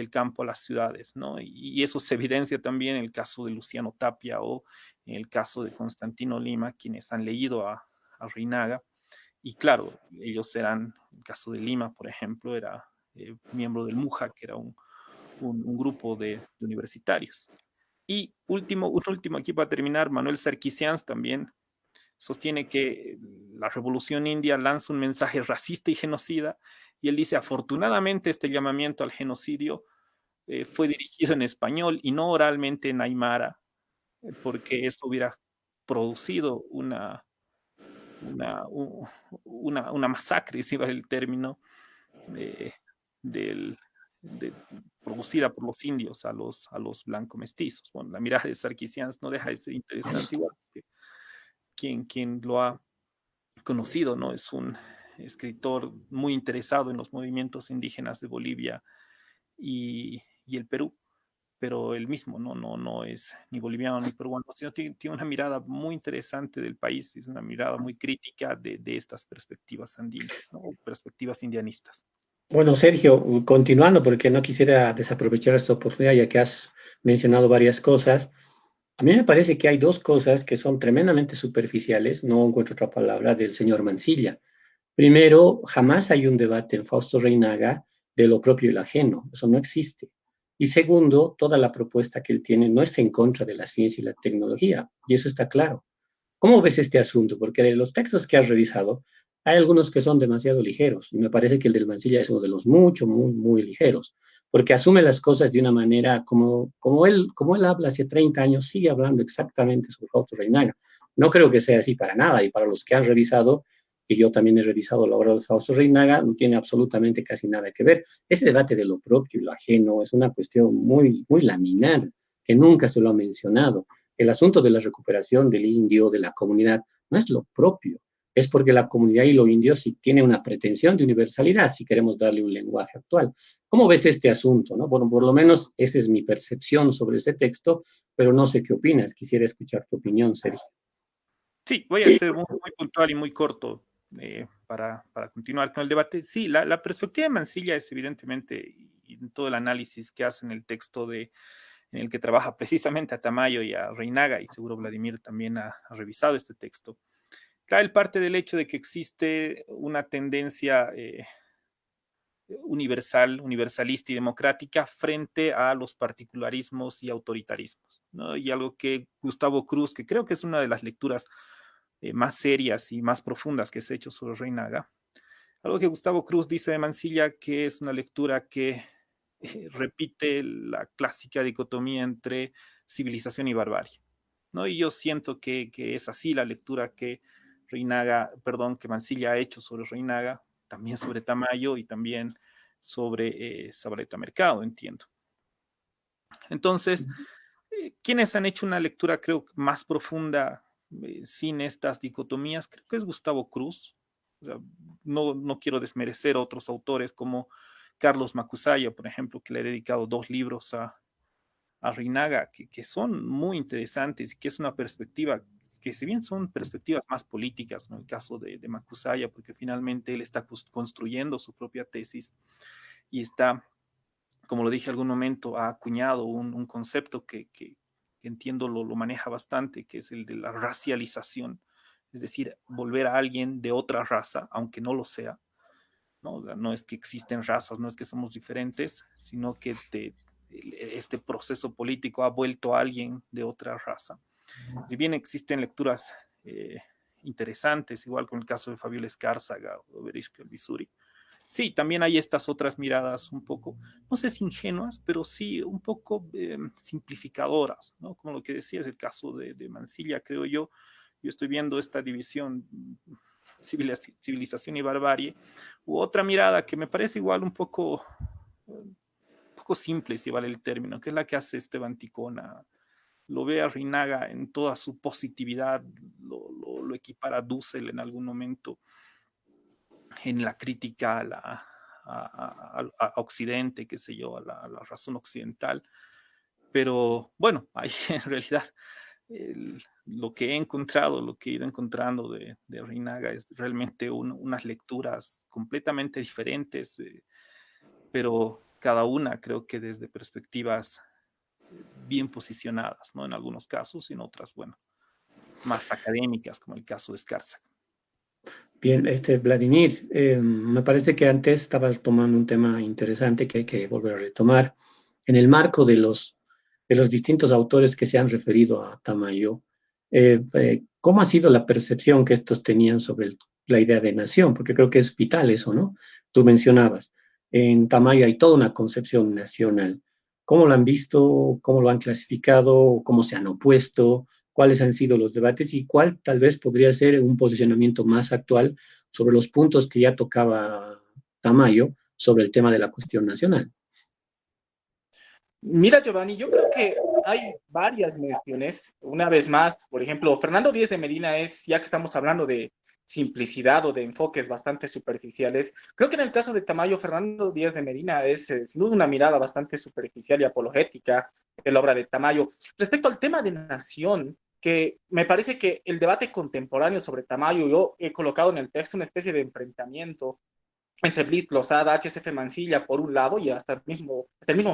campo a las ciudades, ¿no? Y eso se evidencia también en el caso de Luciano Tapia o en el caso de Constantino Lima, quienes han leído a Reinaga. Y claro, ellos eran, en el caso de Lima, por ejemplo, era miembro del MUJA, que era un grupo de universitarios. Y un último aquí para terminar, Manuel Sarkisians también sostiene que la revolución india lanza un mensaje racista y genocida, y él dice, afortunadamente este llamamiento al genocidio fue dirigido en español y no oralmente en aymara, porque eso hubiera producido una masacre, si va el término, eh, del, de, producida por los indios a los blanco mestizos. Bueno, la mirada de Sarkisians no deja de ser interesante, igual que quien lo ha conocido, ¿no? Es un escritor muy interesado en los movimientos indígenas de Bolivia y el Perú, pero él mismo no es ni boliviano ni peruano, sino tiene una mirada muy interesante del país, es una mirada muy crítica de estas perspectivas andinas, ¿no? Perspectivas indianistas. Bueno, Sergio, continuando, porque no quisiera desaprovechar esta oportunidad, ya que has mencionado varias cosas. A mí me parece que hay dos cosas que son tremendamente superficiales, no encuentro otra palabra, del señor Mansilla. Primero, jamás hay un debate en Fausto Reinaga de lo propio y lo ajeno, eso no existe. Y segundo, toda la propuesta que él tiene no está en contra de la ciencia y la tecnología, y eso está claro. ¿Cómo ves este asunto? Porque de los textos que has revisado, hay algunos que son demasiado ligeros, y me parece que el del Mansilla es uno de los muy ligeros, porque asume las cosas de una manera como él habla hace 30 años, sigue hablando exactamente sobre Fausto Reinaga. No creo que sea así para nada, y para los que han revisado, que yo también he revisado la obra de Fausto Reinaga, no tiene absolutamente casi nada que ver. Este debate de lo propio y lo ajeno es una cuestión muy laminar, que nunca se lo ha mencionado. El asunto de la recuperación del indio, de la comunidad, no es lo propio, es porque la comunidad y lo indio sí tiene una pretensión de universalidad, si queremos darle un lenguaje actual. ¿Cómo ves este asunto? ¿No? Bueno, por lo menos esa es mi percepción sobre ese texto, pero no sé qué opinas. Quisiera escuchar tu opinión, Sergio. Sí, voy a ser muy puntual y muy corto para continuar con el debate. Sí, la perspectiva de Mansilla es evidentemente, y en todo el análisis que hace en el texto en el que trabaja precisamente a Tamayo y a Reinaga, y seguro Vladimir también ha revisado este texto. Claro, él parte del hecho de que existe una tendencia universalista y democrática frente a los particularismos y autoritarismos, ¿no? Y algo que Gustavo Cruz, que creo que es una de las lecturas más serias y más profundas que se ha hecho sobre Reinaga, algo que Gustavo Cruz dice de Mansilla, que es una lectura que repite la clásica dicotomía entre civilización y barbarie, ¿no? Y yo siento que es así la lectura que que Mansilla ha hecho sobre Reinaga, también sobre Tamayo y también sobre Zabaleta Mercado, entiendo. Entonces, ¿quiénes han hecho una lectura, creo, más profunda sin estas dicotomías? Creo que es Gustavo Cruz. O sea, no quiero desmerecer a otros autores como Carlos Macusaya, por ejemplo, que le ha dedicado 2 libros a Reinaga, que son muy interesantes y que es una perspectiva que si bien son perspectivas más políticas, ¿no? El caso de Macusaya, porque finalmente él está construyendo su propia tesis y está, como lo dije en algún momento, ha acuñado un concepto que entiendo lo maneja bastante, que es el de la racialización, es decir, volver a alguien de otra raza, aunque no lo sea, ¿no? No es que existen razas, no es que somos diferentes, sino que este proceso político ha vuelto a alguien de otra raza. Si bien existen lecturas interesantes, igual con el caso de Fabiola Escárzaga o Berisco Bisuri, sí, también hay estas otras miradas un poco, no sé si ingenuas, pero sí un poco simplificadoras, ¿no? Como lo que decía es el caso de Mansilla, creo yo. Yo estoy viendo esta división civilización y barbarie, u otra mirada que me parece igual un poco simple, si vale el término, que es la que hace Esteban Ticona. Lo ve a Reinaga en toda su positividad, lo equipara a Dussel en algún momento en la crítica a Occidente, qué sé yo, a la razón occidental. Pero bueno, ahí en realidad lo que he encontrado, lo que he ido encontrando de Reinaga es realmente unas lecturas completamente diferentes, pero cada una creo que desde perspectivas bien posicionadas, ¿no? En algunos casos y en otras, bueno, más académicas, como el caso de Escárcega. Bien, Vladimir, me parece que antes estabas tomando un tema interesante que hay que volver a retomar. En el marco de los distintos autores que se han referido a Tamayo, ¿cómo ha sido la percepción que estos tenían sobre la idea de nación? Porque creo que es vital eso, ¿no? Tú mencionabas, en Tamayo hay toda una concepción nacional. ¿Cómo lo han visto? ¿Cómo lo han clasificado? ¿Cómo se han opuesto? ¿Cuáles han sido los debates y cuál tal vez podría ser un posicionamiento más actual sobre los puntos que ya tocaba Tamayo sobre el tema de la cuestión nacional? Mira, Giovanni, yo creo que hay varias menciones. Una vez más, por ejemplo, Fernando Díez de Medina es, ya que estamos hablando de simplicidad o de enfoques bastante superficiales, creo que en el caso de Tamayo, Fernando Díez de Medina es sin duda una mirada bastante superficial y apologética de la obra de Tamayo. Respecto al tema de nación, que me parece que el debate contemporáneo sobre Tamayo, yo he colocado en el texto una especie de enfrentamiento entre Blitz Lozada, HSF Mansilla por un lado y hasta el mismo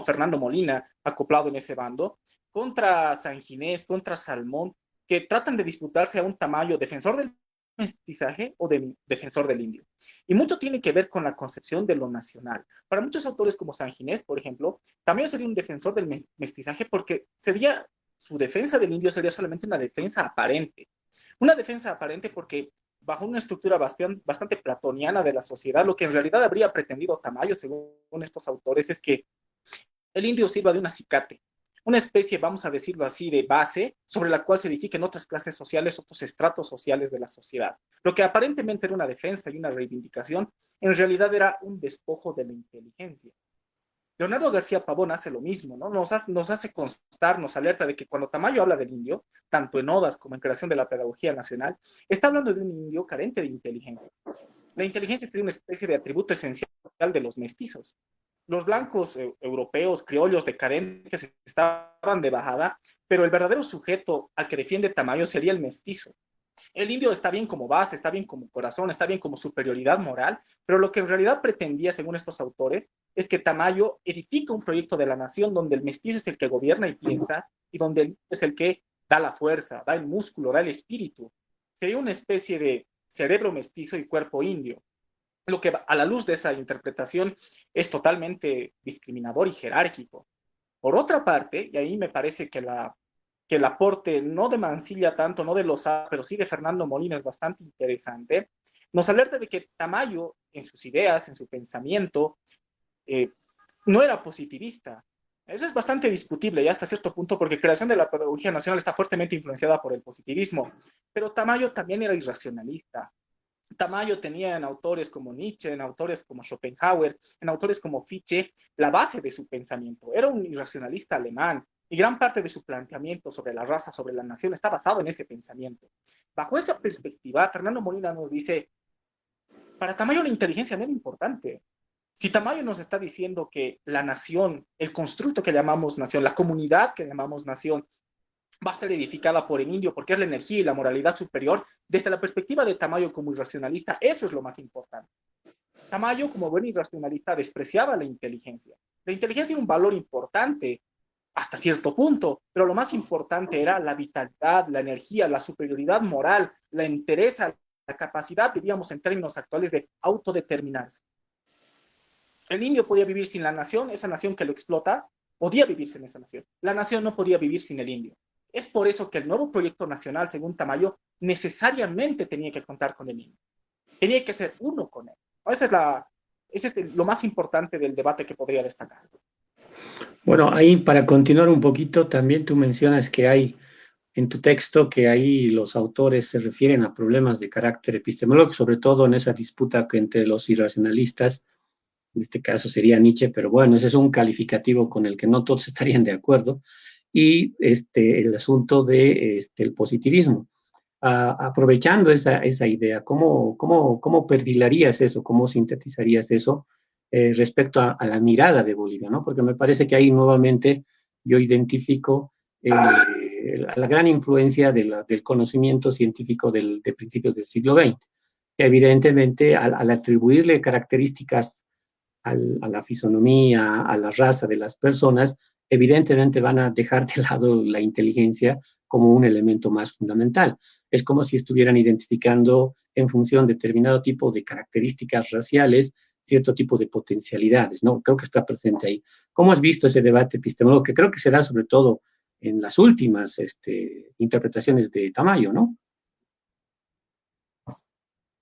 Fernando Molina acoplado en ese bando, contra San Ginés, contra Salmón, que tratan de disputarse a un Tamayo defensor del mestizaje o defensor del indio. Y mucho tiene que ver con la concepción de lo nacional. Para muchos autores como San Ginés, por ejemplo, también sería un defensor del mestizaje porque su defensa del indio sería solamente una defensa aparente. Una defensa aparente porque bajo una estructura bastante platoniana de la sociedad, lo que en realidad habría pretendido Tamayo, según estos autores, es que el indio sirva de un acicate, una especie, vamos a decirlo así, de base sobre la cual se edifiquen otras clases sociales, otros estratos sociales de la sociedad. Lo que aparentemente era una defensa y una reivindicación, en realidad era un despojo de la inteligencia. Leonardo García Pavón hace lo mismo, ¿no? Nos hace constar, nos alerta de que cuando Tamayo habla del indio, tanto en Odas como en Creación de la Pedagogía Nacional, está hablando de un indio carente de inteligencia. La inteligencia es una especie de atributo esencial de los mestizos. Los blancos europeos, criollos decadentes estaban de bajada, pero el verdadero sujeto al que defiende Tamayo sería el mestizo. El indio está bien como base, está bien como corazón, está bien como superioridad moral, pero lo que en realidad pretendía, según estos autores, es que Tamayo edifica un proyecto de la nación donde el mestizo es el que gobierna y piensa y donde él es el que da la fuerza, da el músculo, da el espíritu. Sería una especie de cerebro mestizo y cuerpo indio. lo que a la luz de esa interpretación es totalmente discriminador y jerárquico. Por otra parte, y ahí me parece que el aporte no de Mansilla tanto, no de Lozada, pero sí de Fernando Molina es bastante interesante, nos alerta de que Tamayo, en sus ideas, en su pensamiento, eh, no era positivista. Eso es bastante discutible ya hasta cierto punto porque creación de la pedagogía nacional está fuertemente influenciada por el positivismo, pero Tamayo también era irracionalista. Tamayo tenía en autores como Nietzsche, en autores como Schopenhauer, en autores como Fichte, la base de su pensamiento. Era un irracionalista alemán y gran parte de su planteamiento sobre la raza, sobre la nación, está basado en ese pensamiento. Bajo esa perspectiva, Fernando Molina nos dice, para Tamayo la inteligencia no era importante. Si Tamayo nos está diciendo que la nación, el constructo que llamamos nación, la comunidad que llamamos nación, va a estar edificada por el indio porque es la energía y la moralidad superior, desde la perspectiva de Tamayo como irracionalista, eso es lo más importante. Tamayo, como buen irracionalista, despreciaba la inteligencia. La inteligencia era un valor importante hasta cierto punto, pero lo más importante era la vitalidad, la energía, la superioridad moral, la entereza, la capacidad, diríamos en términos actuales, de autodeterminarse. El indio podía vivir sin la nación, esa nación que lo explota podía vivir sin esa nación. La nación no podía vivir sin el indio. Es por eso que el nuevo proyecto nacional, según Tamayo, necesariamente tenía que contar con el indio. Tenía que ser uno con él. Ese es lo más importante del debate que podría destacar. Bueno, ahí para continuar un poquito, también tú mencionas que hay en tu texto que ahí los autores se refieren a problemas de carácter epistemológico, sobre todo en esa disputa que entre los irracionalistas, en este caso sería Nietzsche, pero bueno, ese es un calificativo con el que no todos estarían de acuerdo, y el asunto de el positivismo. Aprovechando esa idea, ¿cómo perfilarías eso? ¿Cómo sintetizarías eso respecto a la mirada de Bolivia? ¿No? Porque me parece que ahí nuevamente yo identifico la gran influencia del conocimiento científico de principios del siglo XX, que evidentemente al atribuirle características a la fisonomía, a la raza de las personas, evidentemente van a dejar de lado la inteligencia como un elemento más fundamental. Es como si estuvieran identificando en función de determinado tipo de características raciales cierto tipo de potencialidades, ¿no? Creo que está presente ahí. ¿Cómo has visto ese debate epistemológico? Que creo que se da sobre todo en las últimas interpretaciones de Tamayo, ¿no?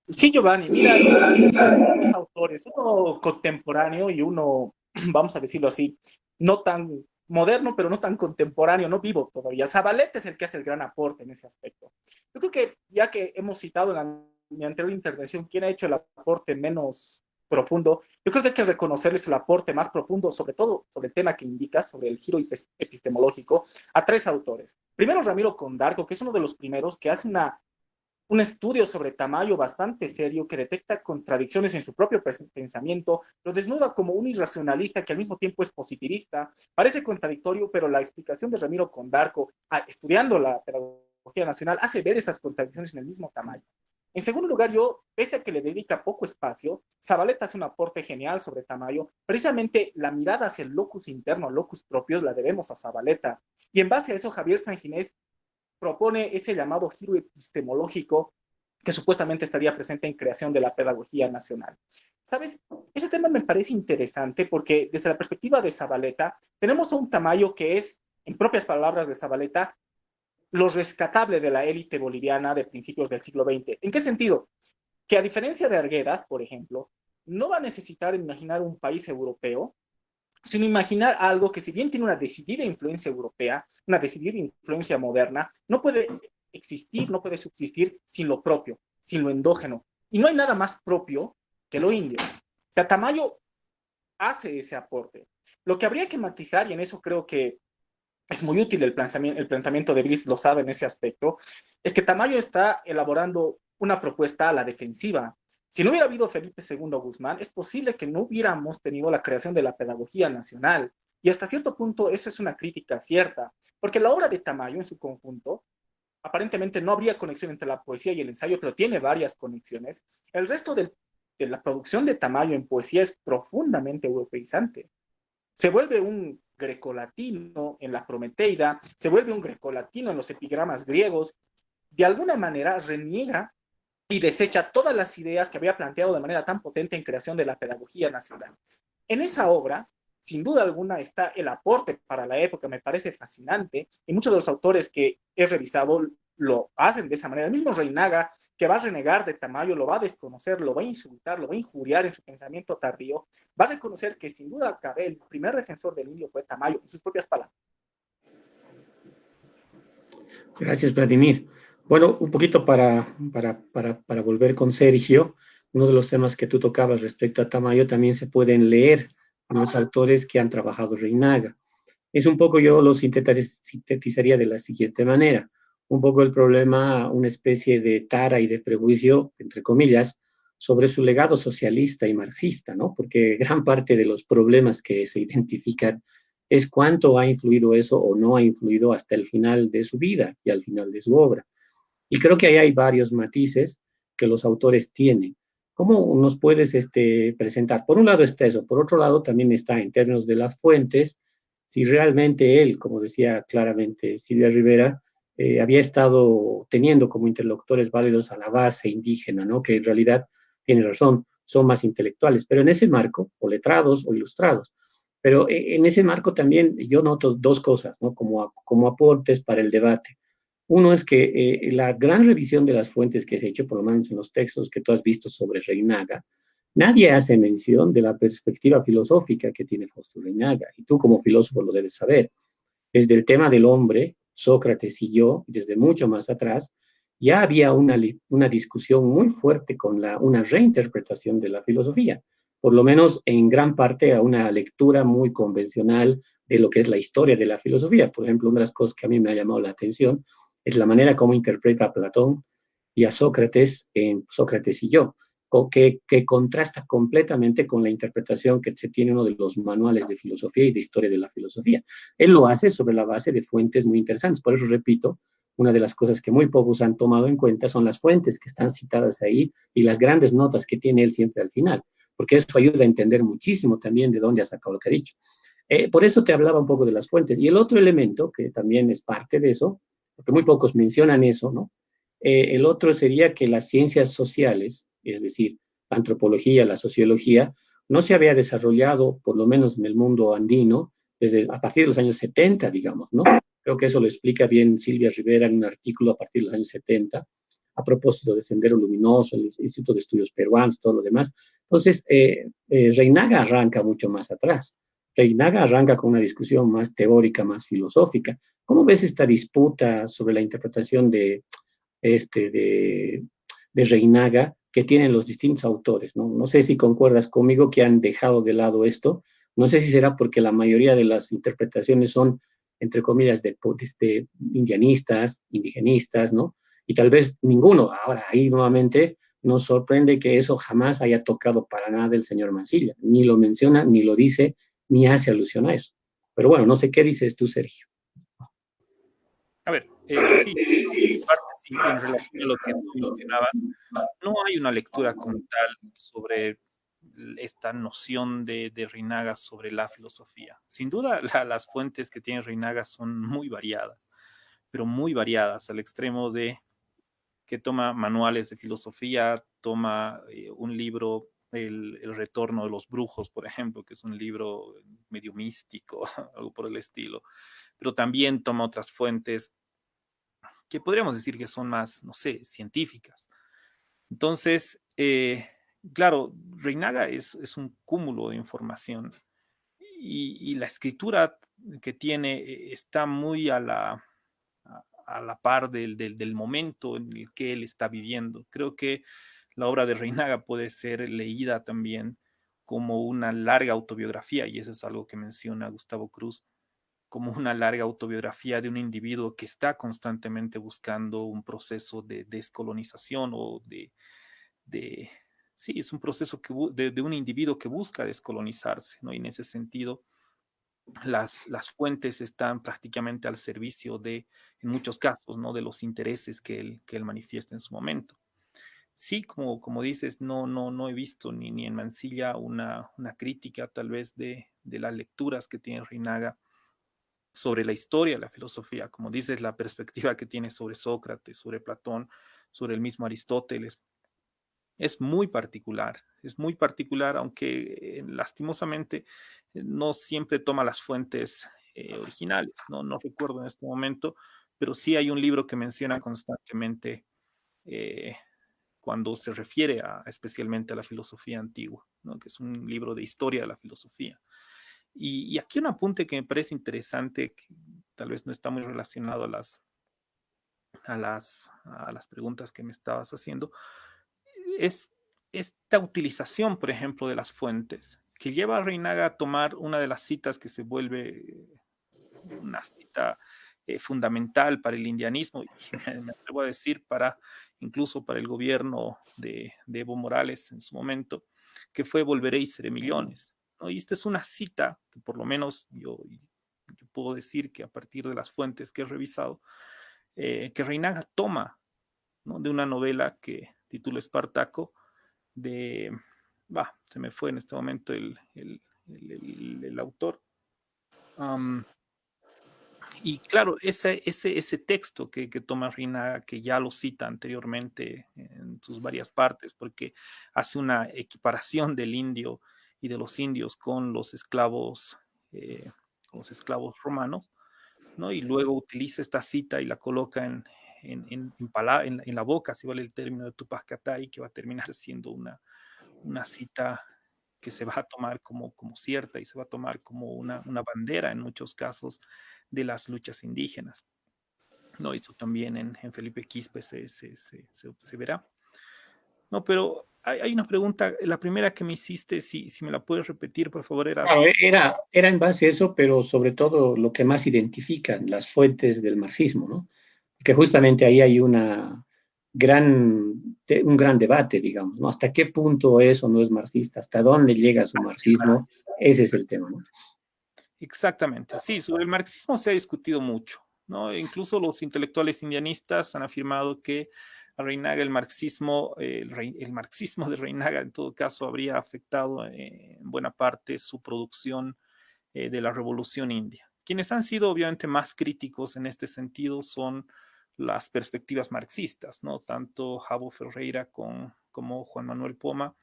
Sí, Giovanni, mira, yo dos autores, uno contemporáneo y uno, vamos a decirlo así, no tan moderno, pero no tan contemporáneo, no vivo todavía. Zabaleta es el que hace el gran aporte en ese aspecto. Yo creo que ya que hemos citado en mi anterior intervención quién ha hecho el aporte menos profundo, yo creo que hay que reconocerles el aporte más profundo, sobre todo sobre el tema que indicas, sobre el giro epistemológico, a tres autores. Primero, Ramiro Condarco, que es uno de los primeros que hace un estudio sobre Tamayo bastante serio que detecta contradicciones en su propio pensamiento, lo desnuda como un irracionalista que al mismo tiempo es positivista. Parece contradictorio, pero la explicación de Ramiro Condarco, estudiando la pedagogía nacional, hace ver esas contradicciones en el mismo Tamayo. En segundo lugar, yo, pese a que le dedica poco espacio, Zabaleta hace un aporte genial sobre Tamayo. Precisamente la mirada hacia el locus interno, locus propio, la debemos a Zabaleta. Y en base a eso, Javier Sanginés propone ese llamado giro epistemológico que supuestamente estaría presente en creación de la pedagogía nacional. ¿Sabes? Ese tema me parece interesante porque desde la perspectiva de Zabaleta tenemos a un Tamayo que es, en propias palabras de Zabaleta, lo rescatable de la élite boliviana de principios del siglo XX. ¿En qué sentido? Que a diferencia de Arguedas, por ejemplo, no va a necesitar imaginar un país europeo, sino imaginar algo que si bien tiene una decidida influencia europea, una decidida influencia moderna, no puede existir, no puede subsistir sin lo propio, sin lo endógeno. Y no hay nada más propio que lo indio. O sea, Tamayo hace ese aporte. Lo que habría que matizar, y en eso creo que es muy útil el planteamiento de Brice Lozada en ese aspecto, es que Tamayo está elaborando una propuesta a la defensiva. Si no hubiera habido Felipe II Guzmán, es posible que no hubiéramos tenido la creación de la pedagogía nacional. Y hasta cierto punto, esa es una crítica cierta, porque la obra de Tamayo en su conjunto, aparentemente no habría conexión entre la poesía y el ensayo, pero tiene varias conexiones. El resto de la producción de Tamayo en poesía es profundamente europeizante. Se vuelve un grecolatino en la Prometeida, se vuelve un grecolatino en los epigramas griegos, de alguna manera reniega y desecha todas las ideas que había planteado de manera tan potente en creación de la pedagogía nacional. En esa obra, sin duda alguna, está el aporte para la época, me parece fascinante, y muchos de los autores que he revisado lo hacen de esa manera. El mismo Reinaga, que va a renegar de Tamayo, lo va a desconocer, lo va a insultar, lo va a injuriar en su pensamiento tardío, va a reconocer que sin duda cabe el primer defensor del indio fue Tamayo, en sus propias palabras. Gracias, Vladimir. Bueno, un poquito para volver con Sergio, uno de los temas que tú tocabas respecto a Tamayo también se pueden leer en los autores que han trabajado Reinaga. Es un poco, yo lo sintetizaría de la siguiente manera. Un poco el problema, una especie de tara y de prejuicio, entre comillas, sobre su legado socialista y marxista, ¿no? Porque gran parte de los problemas que se identifican es cuánto ha influido eso o no ha influido hasta el final de su vida y al final de su obra. Y creo que ahí hay varios matices que los autores tienen. ¿Cómo nos puedes presentar? Por un lado está eso, por otro lado también está en términos de las fuentes, si realmente él, como decía claramente Silvia Rivera, había estado teniendo como interlocutores válidos a la base indígena, ¿no? Que en realidad tiene razón, son más intelectuales, pero en ese marco, o letrados o ilustrados. Pero en ese marco también yo noto dos cosas, ¿no? Como aportes para el debate. Uno es que la gran revisión de las fuentes que se ha hecho, por lo menos en los textos que tú has visto sobre Reinaga, nadie hace mención de la perspectiva filosófica que tiene Fausto Reinaga, y tú como filósofo lo debes saber. Desde el tema del hombre, Sócrates y yo, desde mucho más atrás, ya había una discusión muy fuerte con una reinterpretación de la filosofía, por lo menos en gran parte a una lectura muy convencional de lo que es la historia de la filosofía. Por ejemplo, una de las cosas que a mí me ha llamado la atención es la manera como interpreta a Platón y a Sócrates en Sócrates y yo, que contrasta completamente con la interpretación que se tiene uno de los manuales de filosofía y de historia de la filosofía. Él lo hace sobre la base de fuentes muy interesantes. Por eso repito, una de las cosas que muy pocos han tomado en cuenta son las fuentes que están citadas ahí y las grandes notas que tiene él siempre al final, porque eso ayuda a entender muchísimo también de dónde ha sacado lo que ha dicho. Por eso te hablaba un poco de las fuentes. Y el otro elemento, que también es parte de eso, porque muy pocos mencionan eso, ¿no? El otro sería que las ciencias sociales, es decir, la antropología, la sociología, no se había desarrollado, por lo menos en el mundo andino, a partir de los años 70, digamos, ¿no? Creo que eso lo explica bien Silvia Rivera en un artículo a partir de los años 70, a propósito de Sendero Luminoso, el Instituto de Estudios Peruanos, todo lo demás. Entonces, Reinaga arranca mucho más atrás. Reinaga arranca con una discusión más teórica, más filosófica. ¿Cómo ves esta disputa sobre la interpretación de Reinaga que tienen los distintos autores? ¿No? No sé si concuerdas conmigo que han dejado de lado esto. No sé si será porque la mayoría de las interpretaciones son, entre comillas, de indianistas, indigenistas, ¿no? Y tal vez ninguno. Ahora, ahí nuevamente nos sorprende que eso jamás haya tocado para nada el señor Mansilla. Ni lo menciona, ni lo dice, ni hace alusión a eso. Pero bueno, no sé qué dices tú, Sergio. A ver, sí, en parte sí, en relación a lo que tú mencionabas, no hay una lectura como tal sobre esta noción de Reinaga sobre la filosofía. Sin duda, las fuentes que tiene Reinaga son muy variadas, pero muy variadas, al extremo de que toma manuales de filosofía, toma un libro, el Retorno de los Brujos, por ejemplo, que es un libro medio místico, algo por el estilo, pero también toma otras fuentes que podríamos decir que son más, no sé, científicas. Entonces, claro, Reinaga es un cúmulo de información y la escritura que tiene está muy a la par del momento en el que él está viviendo. Creo que la obra de Reinaga puede ser leída también como una larga autobiografía, y eso es algo que menciona Gustavo Cruz, como una larga autobiografía de un individuo que está constantemente buscando un proceso de descolonización o de sí, es un proceso de un individuo que busca descolonizarse, ¿no? Y en ese sentido, las fuentes están prácticamente al servicio de, en muchos casos, ¿no? De los intereses que él manifiesta en su momento. Sí, como dices, no he visto ni en Mansilla una crítica tal vez de las lecturas que tiene Reinaga sobre la historia, la filosofía, como dices, la perspectiva que tiene sobre Sócrates, sobre Platón, sobre el mismo Aristóteles. es muy particular, aunque lastimosamente no siempre toma las fuentes originales, ¿no? No recuerdo en este momento, pero sí hay un libro que menciona constantemente eh, cuando se refiere especialmente a la filosofía antigua, ¿no? Que es un libro de historia de la filosofía. Y aquí un apunte que me parece interesante, que tal vez no está muy relacionado a las preguntas que me estabas haciendo, es esta utilización, por ejemplo, de las fuentes, que lleva a Reinaga a tomar una de las citas que se vuelve una cita fundamental para el indianismo, y me atrevo a decir incluso para el gobierno de Evo Morales en su momento, que fue volveré y seré millones, ¿no? Y esta es una cita que por lo menos yo puedo decir que a partir de las fuentes que he revisado, que Reinaga toma, ¿no? De una novela que titula Espartaco, de, se me fue en este momento el autor. Y claro, ese texto que toma Rina, que ya lo cita anteriormente en sus varias partes, porque hace una equiparación del indio y de los indios eh, con los esclavos romanos, ¿no? Y luego utiliza esta cita y la coloca en la boca, si vale el término de Tupac Katay, que va a terminar siendo una cita que se va a tomar como cierta y se va a tomar como una bandera en muchos casos de las luchas indígenas, ¿no? Eso también en Felipe Quispe se verá. No, pero hay una pregunta, la primera que me hiciste, si me la puedes repetir, por favor, era... Claro, era en base a eso, pero sobre todo lo que más identifican las fuentes del marxismo, ¿no? Que justamente ahí hay un gran debate, digamos, ¿no? ¿Hasta qué punto es o no es marxista? ¿Hasta dónde llega su marxismo? Ese es el tema, ¿no? Exactamente, sí, sobre el marxismo se ha discutido mucho, ¿no? Incluso los intelectuales indianistas han afirmado que a Reinaga el marxismo de Reinaga en todo caso habría afectado en buena parte su producción de la revolución india. Quienes han sido obviamente más críticos en este sentido son las perspectivas marxistas, ¿no? Tanto Jabo Ferreira como Juan Manuel Poma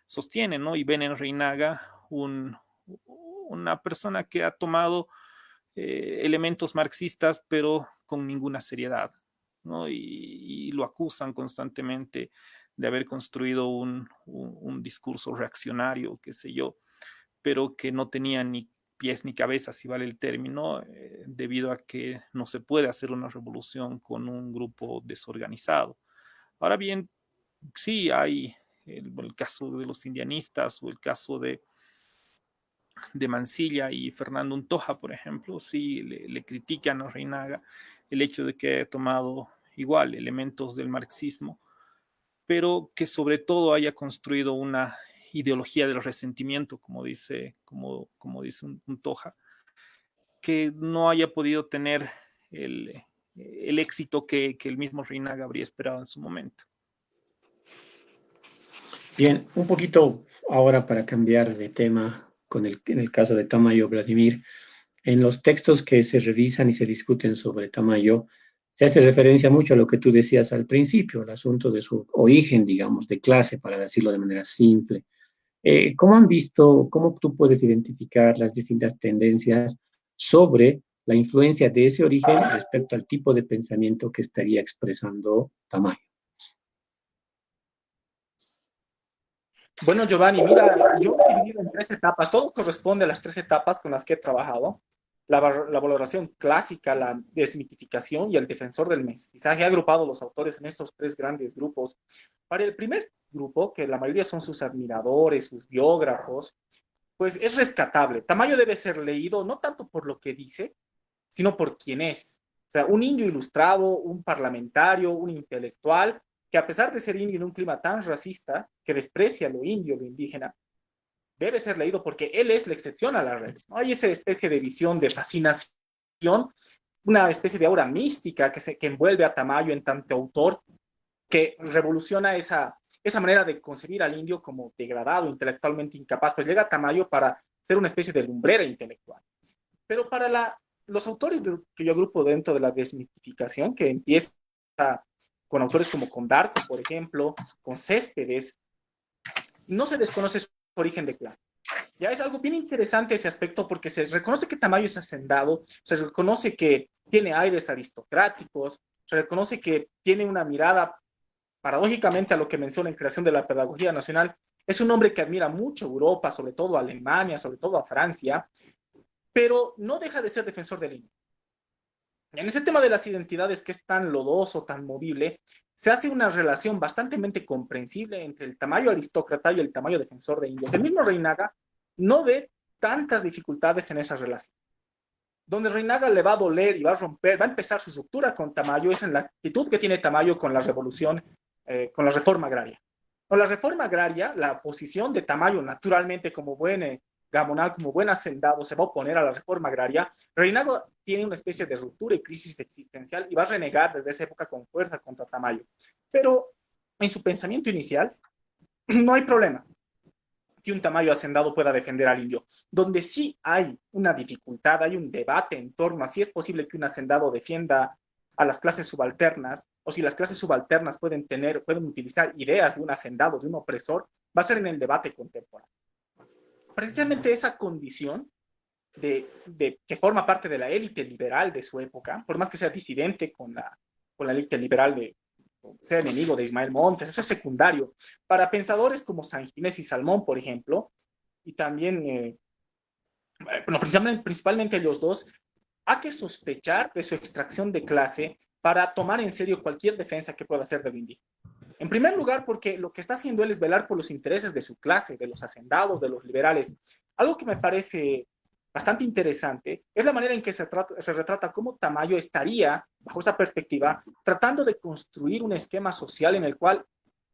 sostienen, ¿no? Y ven en Reinaga una persona que ha tomado elementos marxistas, pero con ninguna seriedad, ¿no? Y lo acusan constantemente de haber construido un discurso reaccionario, qué sé yo, pero que no tenía ni pies ni cabeza, si vale el término, debido a que no se puede hacer una revolución con un grupo desorganizado. Ahora bien, sí hay el caso de los indianistas o el caso de Mansilla y Fernando Untoja, por ejemplo, sí le critican a Reinaga el hecho de que haya tomado igual elementos del marxismo, pero que sobre todo haya construido una ideología del resentimiento, como dice Untoja, que no haya podido tener el éxito que el mismo Reinaga habría esperado en su momento. Bien, un poquito ahora para cambiar de tema en el caso de Tamayo Vladimir. En los textos que se revisan y se discuten sobre Tamayo, se hace referencia mucho a lo que tú decías al principio, el asunto de su origen, digamos, de clase, para decirlo de manera simple. ¿Cómo han visto, cómo tú puedes identificar las distintas tendencias sobre la influencia de ese origen respecto al tipo de pensamiento que estaría expresando Tamayo? Bueno, Giovanni, mira, yo he dividido en tres etapas. Todo corresponde a las tres etapas con las que he trabajado. La valoración clásica, la desmitificación y el defensor del mestizaje. He agrupado los autores en estos tres grandes grupos. Para el primer grupo, que la mayoría son sus admiradores, sus biógrafos, pues es rescatable. Tamayo debe ser leído no tanto por lo que dice, sino por quién es. O sea, un indio ilustrado, un parlamentario, un intelectual, que a pesar de ser indio en un clima tan racista, que desprecia lo indio, lo indígena, debe ser leído porque él es la excepción a la regla. ¿No? Hay esa especie de visión de fascinación, una especie de aura mística que envuelve a Tamayo en tanto autor, que revoluciona esa manera de concebir al indio como degradado, intelectualmente incapaz, pues llega a Tamayo para ser una especie de lumbrera intelectual. Pero para los autores que yo agrupo dentro de la desmitificación, que empieza con autores como Condarco, por ejemplo, con Céspedes, no se desconoce su origen de clan. Ya es algo bien interesante ese aspecto porque se reconoce que Tamayo es hacendado, se reconoce que tiene aires aristocráticos, se reconoce que tiene una mirada, paradójicamente, a lo que menciona en creación de la pedagogía nacional. Es un hombre que admira mucho a Europa, sobre todo a Alemania, sobre todo a Francia, pero no deja de ser defensor del indio. En ese tema de las identidades que es tan lodoso, tan movible, se hace una relación bastante comprensible entre el Tamayo aristócrata y el Tamayo defensor de indios. El mismo Reinaga no ve tantas dificultades en esa relación. Donde Reinaga le va a doler y va a romper, va a empezar su ruptura con Tamayo, es en la actitud que tiene Tamayo con la revolución, con la reforma agraria. Con la reforma agraria, la posición de Tamayo, naturalmente, como buen gamonal, como buen hacendado, se va a oponer a la reforma agraria. Reinaga tiene una especie de ruptura y crisis existencial y va a renegar desde esa época con fuerza contra Tamayo. Pero en su pensamiento inicial, no hay problema que un Tamayo hacendado pueda defender al indio. Donde sí hay una dificultad, hay un debate en torno a si es posible que un hacendado defienda a las clases subalternas, o si las clases subalternas pueden utilizar ideas de un hacendado, de un opresor, va a ser en el debate contemporáneo. Precisamente esa condición que forma parte de la élite liberal de su época, por más que sea disidente con la élite liberal sea enemigo de Ismael Montes, eso es secundario. Para pensadores como San Ginés y Salmón, por ejemplo, y también, principalmente ellos dos, hay que sospechar de su extracción de clase para tomar en serio cualquier defensa que pueda hacer del indígena. En primer lugar, porque lo que está haciendo él es velar por los intereses de su clase, de los hacendados, de los liberales. Algo que me parece bastante interesante es la manera en que se retrata cómo Tamayo estaría, bajo esa perspectiva, tratando de construir un esquema social en el cual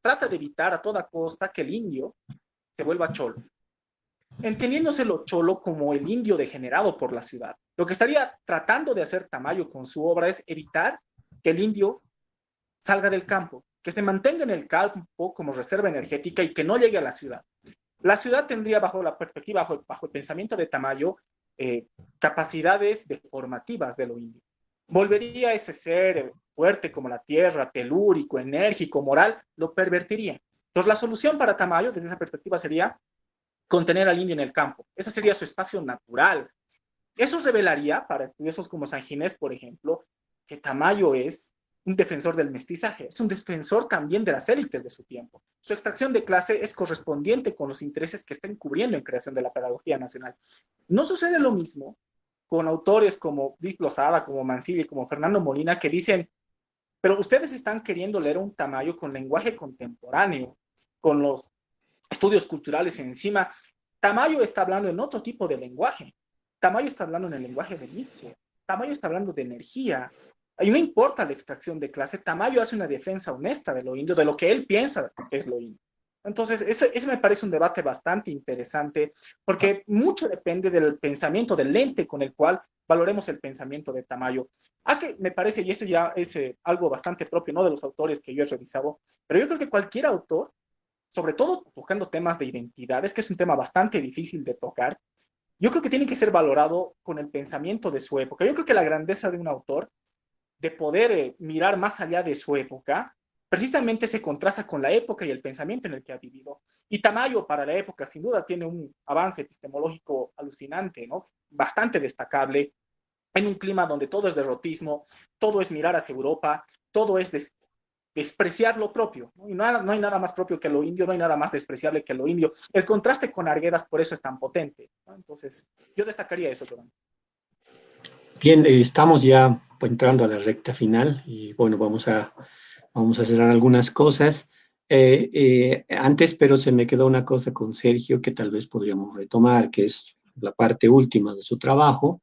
trata de evitar a toda costa que el indio se vuelva cholo, entendiéndoselo cholo como el indio degenerado por la ciudad. Lo que estaría tratando de hacer Tamayo con su obra es evitar que el indio salga del campo, que se mantenga en el campo como reserva energética y que no llegue a la ciudad. La ciudad tendría, bajo la perspectiva, bajo el pensamiento de Tamayo, capacidades deformativas de lo indio. Volvería a ese ser fuerte como la tierra, telúrico, enérgico, moral, lo pervertiría. Entonces, la solución para Tamayo, desde esa perspectiva, sería contener al indio en el campo. Ese sería su espacio natural. Eso revelaría, para estudiosos como San Ginés, por ejemplo, que Tamayo es un defensor del mestizaje, es un defensor también de las élites de su tiempo. Su extracción de clase es correspondiente con los intereses que está encubriendo en creación de la pedagogía nacional. No sucede lo mismo con autores como Luis Lozada, como Mancilla y como Fernando Molina, que dicen, pero ustedes están queriendo leer un Tamayo con lenguaje contemporáneo, con los estudios culturales encima. Tamayo está hablando en otro tipo de lenguaje. Tamayo está hablando en el lenguaje de Nietzsche. Tamayo está hablando de energía. Y no importa la extracción de clase, Tamayo hace una defensa honesta de lo indio, de lo que él piensa que es lo indio. Entonces, ese me parece un debate bastante interesante, porque mucho depende del pensamiento, del lente con el cual valoremos el pensamiento de Tamayo. Que me parece, y ese ya es algo bastante propio, ¿no?, de los autores que yo he revisado, pero yo creo que cualquier autor, sobre todo tocando temas de identidades, que es un tema bastante difícil de tocar, yo creo que tiene que ser valorado con el pensamiento de su época. Yo creo que la grandeza de un autor de poder mirar más allá de su época, precisamente se contrasta con la época y el pensamiento en el que ha vivido. Y Tamayo, para la época, sin duda tiene un avance epistemológico alucinante, ¿no?, bastante destacable, en un clima donde todo es derrotismo, todo es mirar hacia Europa, todo es despreciar lo propio, ¿no? Y no hay nada más propio que lo indio, no hay nada más despreciable que lo indio. El contraste con Arguedas por eso es tan potente, ¿no? Entonces, yo destacaría eso, Giovanni. Bien, estamos ya entrando a la recta final y bueno, vamos a cerrar algunas cosas. Antes, pero se me quedó una cosa con Sergio que tal vez podríamos retomar, que es la parte última de su trabajo,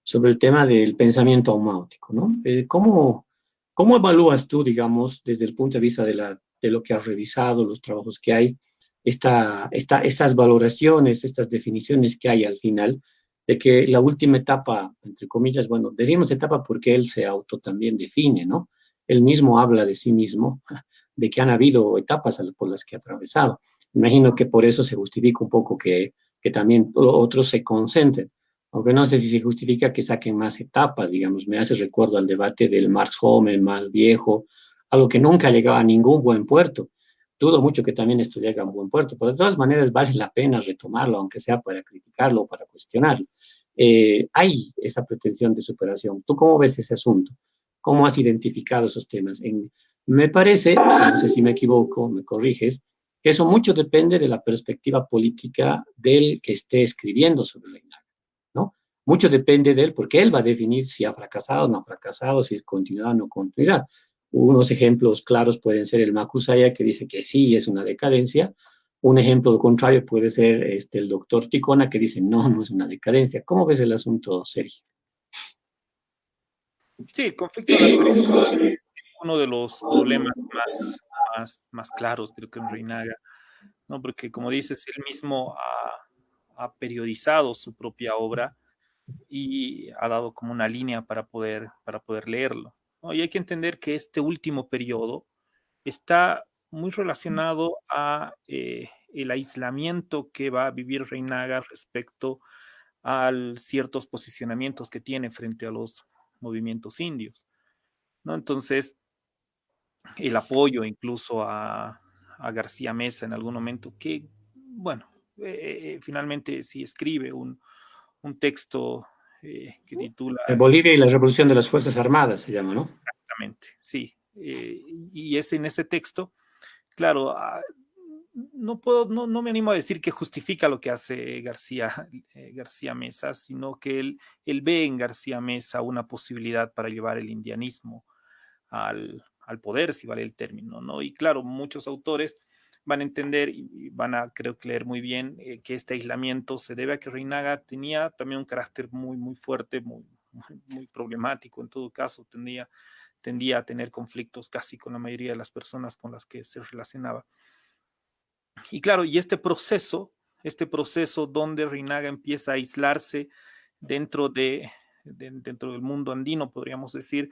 sobre el tema del pensamiento aumáutico, ¿no? ¿Cómo evalúas tú, digamos, desde el punto de vista de lo que has revisado, los trabajos que hay, estas valoraciones, estas definiciones que hay al final, de que la última etapa, entre comillas, bueno, decimos etapa porque él se también define, ¿no? Él mismo habla de sí mismo, de que han habido etapas por las que ha atravesado. Imagino que por eso se justifica un poco que también otros se concentren, aunque no sé si se justifica que saquen más etapas, digamos, me hace recuerdo al debate del Marx joven, mal viejo, algo que nunca llegaba a ningún buen puerto, dudo mucho que también esto llegue a un buen puerto, pero de todas maneras vale la pena retomarlo, aunque sea para criticarlo o para cuestionarlo. Hay esa pretensión de superación. ¿Tú cómo ves ese asunto? ¿Cómo has identificado esos temas? Me parece, no sé si me equivoco, me corriges, que eso mucho depende de la perspectiva política del que esté escribiendo sobre Reinaga, ¿no? Mucho depende de él, porque él va a definir si ha fracasado o no ha fracasado, si es continuidad o no continuidad. Unos ejemplos claros pueden ser el Makusaya, que dice que sí es una decadencia. Un ejemplo contrario puede ser el doctor Ticona, que dice no, no es una decadencia. ¿Cómo ves el asunto, Sergio? Sí, el conflicto de las periodos es uno de los problemas más claros, creo que en Reinaga, ¿no? Porque como dices, él mismo ha periodizado su propia obra y ha dado como una línea para poder leerlo, ¿no? Y hay que entender que este último periodo está muy relacionado a el aislamiento que va a vivir Reinaga respecto a ciertos posicionamientos que tiene frente a los movimientos indios, ¿no? Entonces, el apoyo incluso a García Mesa en algún momento, que, bueno, finalmente sí escribe un texto que titula Bolivia y la revolución de las Fuerzas Armadas se llama, ¿no? exactamente, sí. Y es en ese texto, claro, no me animo a decir que justifica lo que hace García Mesa, sino que él ve en García Mesa una posibilidad para llevar el indianismo al poder, si vale el término, ¿no? Y claro, muchos autores van a entender y van a, creo que leer muy bien que este aislamiento se debe a que Reinaga tenía también un carácter muy fuerte, muy problemático, en todo caso, tendía a tener conflictos casi con la mayoría de las personas con las que se relacionaba. Y claro, y este proceso donde Reinaga empieza a aislarse dentro dentro del mundo andino, podríamos decir,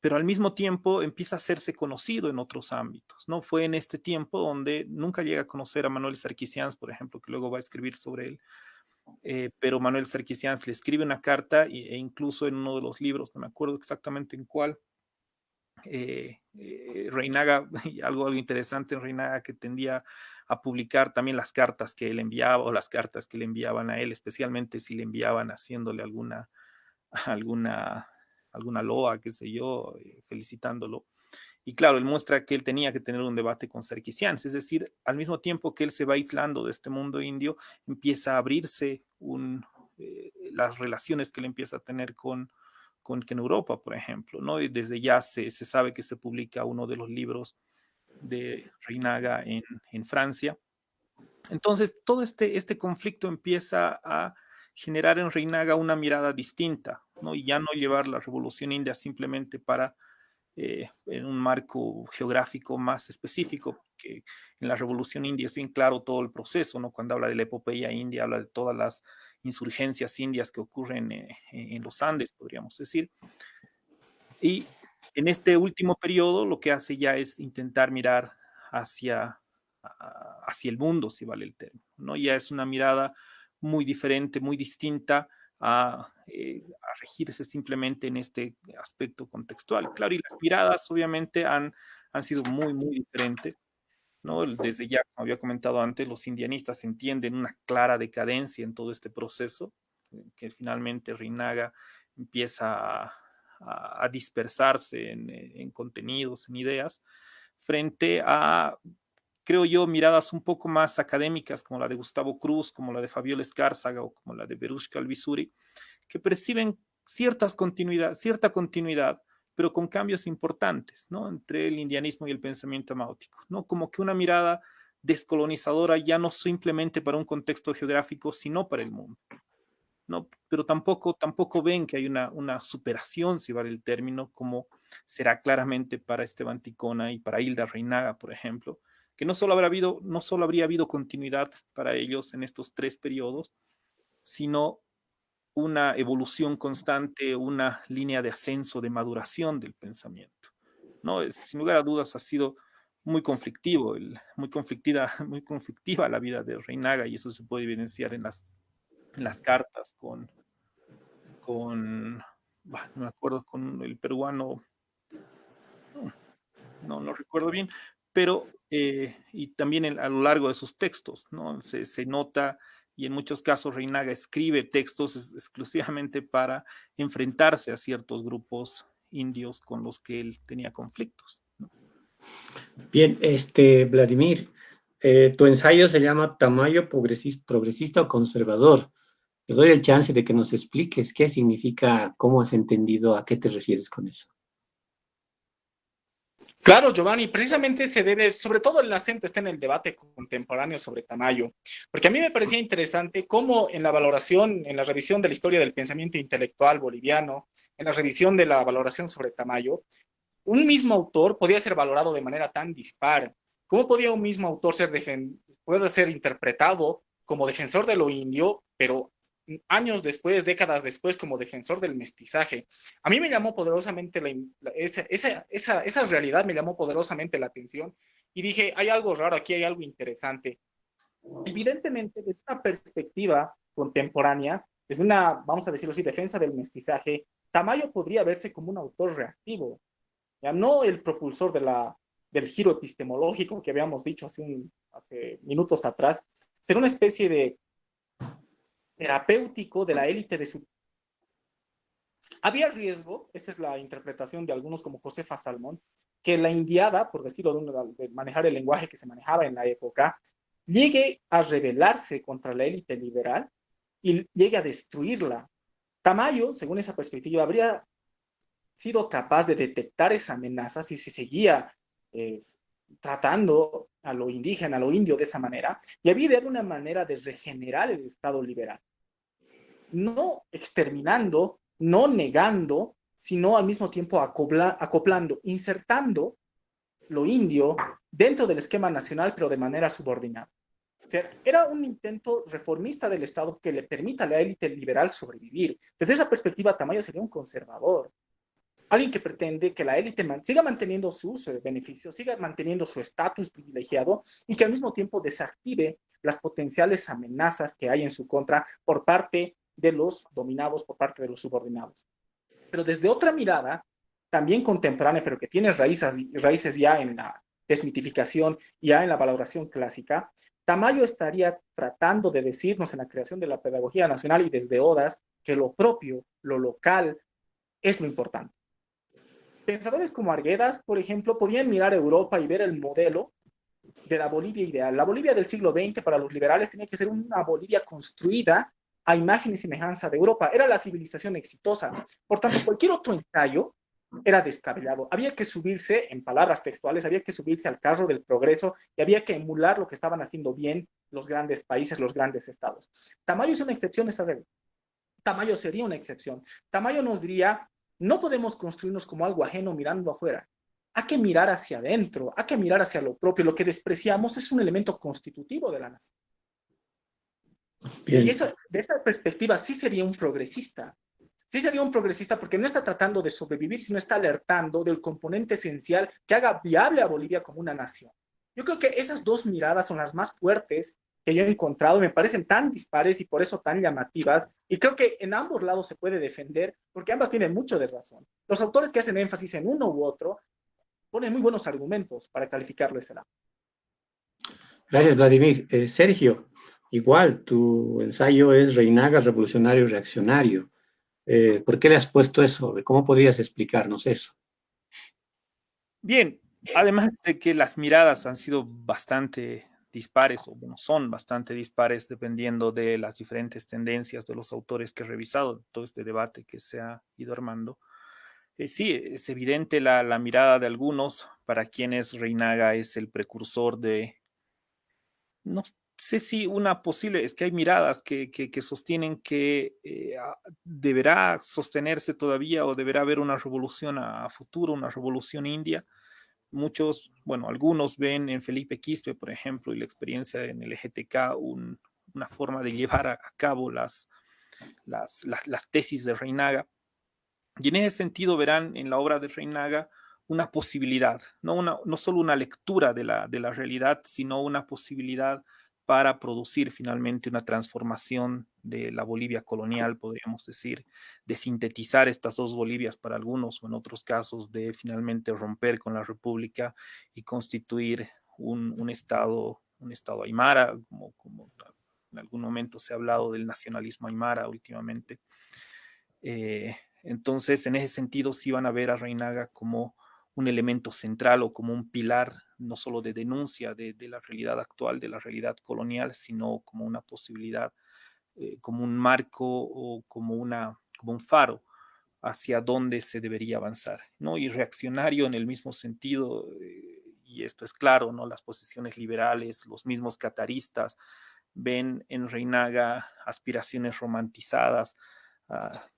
pero al mismo tiempo empieza a hacerse conocido en otros ámbitos, ¿no? Fue en este tiempo donde nunca llega a conocer a Manuel Sarkisians, por ejemplo, que luego va a escribir sobre él, pero Manuel Sarkisians le escribe una carta incluso en uno de los libros, no me acuerdo exactamente en cuál, Reinaga, algo interesante en Reinaga que tendía a publicar también las cartas que él enviaba o las cartas que le enviaban a él, especialmente si le enviaban haciéndole alguna, alguna loa, qué sé yo, felicitándolo. Y claro, él muestra que él tenía que tener un debate con Sarkisians, es decir, al mismo tiempo que él se va aislando de este mundo indio, empieza a abrirse las relaciones que él empieza a tener en Europa, por ejemplo, ¿no? Y desde ya se sabe que se publica uno de los libros de Reinaga en Francia. Entonces, todo este conflicto empieza a generar en Reinaga una mirada distinta, ¿no? Y ya no llevar la revolución india simplemente para en un marco geográfico más específico, porque en la revolución india es bien claro todo el proceso, ¿no? Cuando habla de la epopeya india, habla de todas las insurgencias indias que ocurren en los Andes, podríamos decir. Y en este último periodo lo que hace ya es intentar mirar hacia, hacia el mundo, si vale el término, ¿no? Ya es una mirada muy diferente, muy distinta a regirse simplemente en este aspecto contextual. Claro, y las miradas obviamente han sido muy diferentes, ¿no? Desde ya, como había comentado antes, los indianistas entienden una clara decadencia en todo este proceso, que finalmente Reinaga empieza a dispersarse en contenidos, en ideas, frente a, creo yo, miradas un poco más académicas, como la de Gustavo Cruz, como la de Fabiola Escárzaga o como la de Berushka Alvisuri, que perciben cierta continuidad, pero con cambios importantes, ¿no? Entre el indianismo y el pensamiento maótico, ¿no? Como que una mirada descolonizadora ya no simplemente para un contexto geográfico, sino para el mundo, ¿no? Pero tampoco ven que hay una superación, si vale el término, como será claramente para Esteban Ticona y para Hilda Reinaga, por ejemplo, que no solo habría habido continuidad para ellos en estos tres periodos, sino una evolución constante, una línea de ascenso, de maduración del pensamiento, ¿no? Sin lugar a dudas ha sido muy conflictivo, muy conflictiva la vida de Reinaga y eso se puede evidenciar en las cartas no me acuerdo, con el peruano, no recuerdo bien, pero y también a lo largo de sus textos, ¿no? Se nota, y en muchos casos Reinaga escribe textos exclusivamente para enfrentarse a ciertos grupos indios con los que él tenía conflictos, ¿no? Bien, Vladimir, tu ensayo se llama Tamayo progresista o conservador. Te doy el chance de que nos expliques qué significa, cómo has entendido, a qué te refieres con eso. Claro, Giovanni, precisamente se debe, sobre todo el acento está en el debate contemporáneo sobre Tamayo, porque a mí me parecía interesante cómo en la valoración, en la revisión de la historia del pensamiento intelectual boliviano, en la revisión de la valoración sobre Tamayo, un mismo autor podía ser valorado de manera tan dispar. ¿Cómo podía un mismo autor puede ser interpretado como defensor de lo indio, pero años después, décadas después, como defensor del mestizaje? A mí me llamó poderosamente esa realidad me llamó poderosamente la atención y dije, hay algo raro aquí, hay algo interesante. Evidentemente, desde una perspectiva contemporánea, desde una, vamos a decirlo así, defensa del mestizaje, Tamayo podría verse como un autor reactivo, ya no el propulsor del giro epistemológico que habíamos dicho hace minutos atrás, ser una especie de terapéutico de la élite de su... Había riesgo, esa es la interpretación de algunos como Josefa Salmón, que la indiada, por decirlo de manejar el lenguaje que se manejaba en la época, llegue a rebelarse contra la élite liberal y llegue a destruirla. Tamayo, según esa perspectiva, habría sido capaz de detectar esa amenaza si se seguía eh, tratando a lo indígena, a lo indio de esa manera, y había ideado una manera de regenerar el Estado liberal, no exterminando, no negando, sino al mismo tiempo acoplando, insertando lo indio dentro del esquema nacional, pero de manera subordinada. O sea, era un intento reformista del Estado que le permita a la élite liberal sobrevivir. Desde esa perspectiva, Tamayo sería un conservador, alguien que pretende que la élite siga manteniendo sus beneficios, siga manteniendo su estatus privilegiado y que al mismo tiempo desactive las potenciales amenazas que hay en su contra por parte de los dominados, por parte de los subordinados. Pero desde otra mirada, también contemporánea, pero que tiene raíces ya en la desmitificación, ya en la valoración clásica, Tamayo estaría tratando de decirnos en la creación de la pedagogía nacional y desde Odas que lo propio, lo local, es lo importante. Pensadores como Arguedas, por ejemplo, podían mirar a Europa y ver el modelo de la Bolivia ideal. La Bolivia del siglo XX para los liberales tenía que ser una Bolivia construida a imagen y semejanza de Europa. Era la civilización exitosa. Por tanto, cualquier otro ensayo era descabellado. Había que subirse, en palabras textuales, había que subirse al carro del progreso y había que emular lo que estaban haciendo bien los grandes países, los grandes estados. Tamayo es una excepción, esa regla. Tamayo sería una excepción. Tamayo nos diría, no podemos construirnos como algo ajeno mirando afuera. Hay que mirar hacia adentro, hay que mirar hacia lo propio. Lo que despreciamos es un elemento constitutivo de la nación. Bien. Y eso, de esa perspectiva, sí sería un progresista. Sí sería un progresista porque no está tratando de sobrevivir, sino está alertando del componente esencial que haga viable a Bolivia como una nación. Yo creo que esas dos miradas son las más fuertes que yo he encontrado, me parecen tan dispares y por eso tan llamativas, y creo que en ambos lados se puede defender, porque ambas tienen mucho de razón. Los autores que hacen énfasis en uno u otro ponen muy buenos argumentos para calificarlo ese lado. Gracias, Vladimir. Sergio, igual, tu ensayo es Reinaga Revolucionario Reaccionario. ¿Por qué le has puesto eso? ¿Cómo podrías explicarnos eso? Bien, además de que las miradas han sido bastante dispares, o bueno, son bastante dispares dependiendo de las diferentes tendencias de los autores que he revisado, todo este debate que se ha ido armando. Sí, es evidente la mirada de algunos, para quienes Reinaga es el precursor de, no sé si una posible, es que hay miradas que sostienen que deberá sostenerse todavía o deberá haber una revolución a futuro, una revolución india. Muchos, bueno, algunos ven en Felipe Quispe, por ejemplo, y la experiencia en el EGTK una forma de llevar a cabo las tesis de Reinaga. Y en ese sentido verán en la obra de Reinaga una posibilidad, no solo una lectura de la realidad, sino una posibilidad para producir finalmente una transformación de la Bolivia colonial, podríamos decir, de sintetizar estas dos Bolivias para algunos, o en otros casos de finalmente romper con la República y constituir un estado aymara, como en algún momento se ha hablado del nacionalismo aymara últimamente. Entonces, en ese sentido, sí van a ver a Reinaga como un elemento central o como un pilar, no solo de denuncia de la realidad actual, de la realidad colonial, sino como una posibilidad, como un marco o como un faro hacia dónde se debería avanzar, ¿no? Y reaccionario en el mismo sentido, y esto es claro, ¿no? Las posiciones liberales, los mismos cataristas ven en Reinaga aspiraciones romantizadas,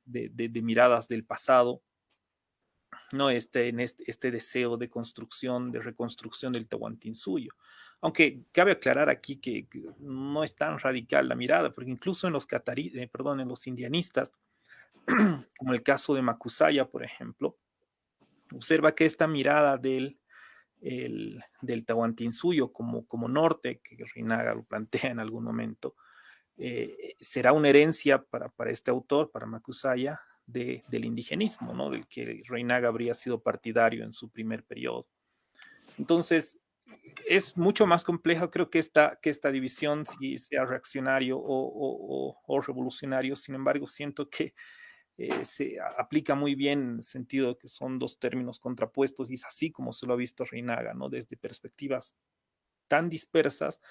de miradas del pasado, ¿no? Este deseo de construcción, de reconstrucción del Tahuantinsuyo. Aunque cabe aclarar aquí que no es tan radical la mirada, porque incluso en en los indianistas, como el caso de Macusaya, por ejemplo, observa que esta mirada del Tahuantinsuyo como norte, que Reinaga lo plantea en algún momento, será una herencia para este autor, para Macusaya, del indigenismo, ¿no? Del que Reinaga habría sido partidario en su primer periodo. Entonces, es mucho más compleja, creo que esta división, si sea reaccionario o revolucionario. Sin embargo, siento que se aplica muy bien en el sentido de que son dos términos contrapuestos, y es así como se lo ha visto Reinaga, ¿no? Desde perspectivas tan dispersas,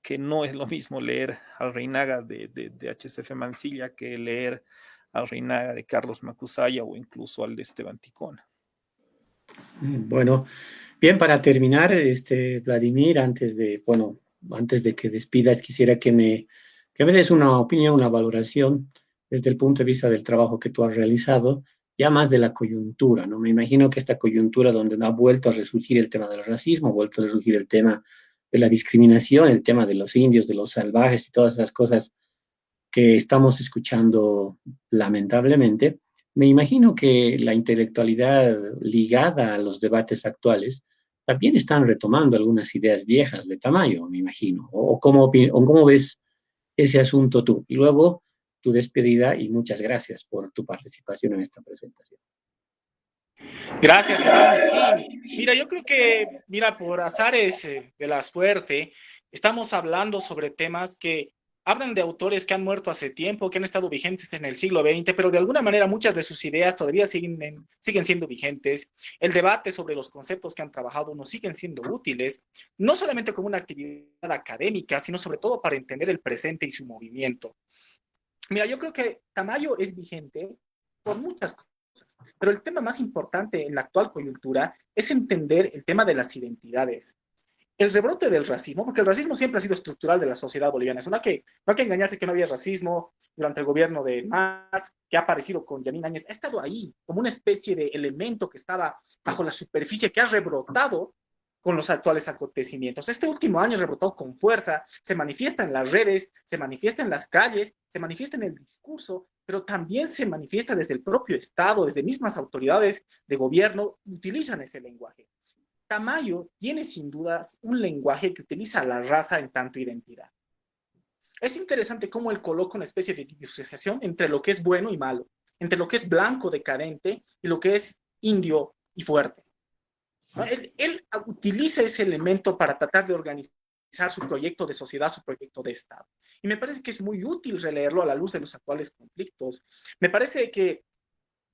que no es lo mismo leer al Reinaga de HCF Mansilla que leer al Reinaga de Carlos Macusaya o incluso al de Esteban Ticona. Bueno, bien, para terminar, Vladimir, antes de que despidas, quisiera que me des una opinión, una valoración desde el punto de vista del trabajo que tú has realizado, ya más de la coyuntura, ¿no? Me imagino que esta coyuntura donde ha vuelto a resurgir el tema del racismo, ha vuelto a resurgir el tema de la discriminación, el tema de los indios, de los salvajes y todas esas cosas que estamos escuchando lamentablemente. Me imagino que la intelectualidad ligada a los debates actuales también están retomando algunas ideas viejas de Tamayo, me imagino. O cómo ves ese asunto tú. Y luego tu despedida y muchas gracias por tu participación en esta presentación. Gracias, Giovanni. Sí, mira, yo creo que, mira, por azares de la suerte, estamos hablando sobre temas que hablan de autores que han muerto hace tiempo, que han estado vigentes en el siglo XX, pero de alguna manera muchas de sus ideas todavía siguen siendo vigentes. El debate sobre los conceptos que han trabajado nos siguen siendo útiles, no solamente como una actividad académica, sino sobre todo para entender el presente y su movimiento. Mira, yo creo que Tamayo es vigente por muchas cosas, pero el tema más importante en la actual coyuntura es entender el tema de las identidades. El rebrote del racismo, porque el racismo siempre ha sido estructural de la sociedad boliviana. No hay que engañarse que no había racismo durante el gobierno de Mas, que ha aparecido con Yanín Áñez. Ha estado ahí como una especie de elemento que estaba bajo la superficie, que ha rebrotado con los actuales acontecimientos. Este último año rebrotó con fuerza, se manifiesta en las redes, se manifiesta en las calles, se manifiesta en el discurso, pero también se manifiesta desde el propio Estado, desde mismas autoridades de gobierno, utilizan ese lenguaje. Tamayo tiene sin dudas un lenguaje que utiliza la raza en tanto identidad. Es interesante cómo él coloca una especie de diferenciación entre lo que es bueno y malo, entre lo que es blanco, decadente, y lo que es indio y fuerte. ¿No? Él utiliza ese elemento para tratar de organizar su proyecto de sociedad, su proyecto de Estado. Y me parece que es muy útil releerlo a la luz de los actuales conflictos. Me parece que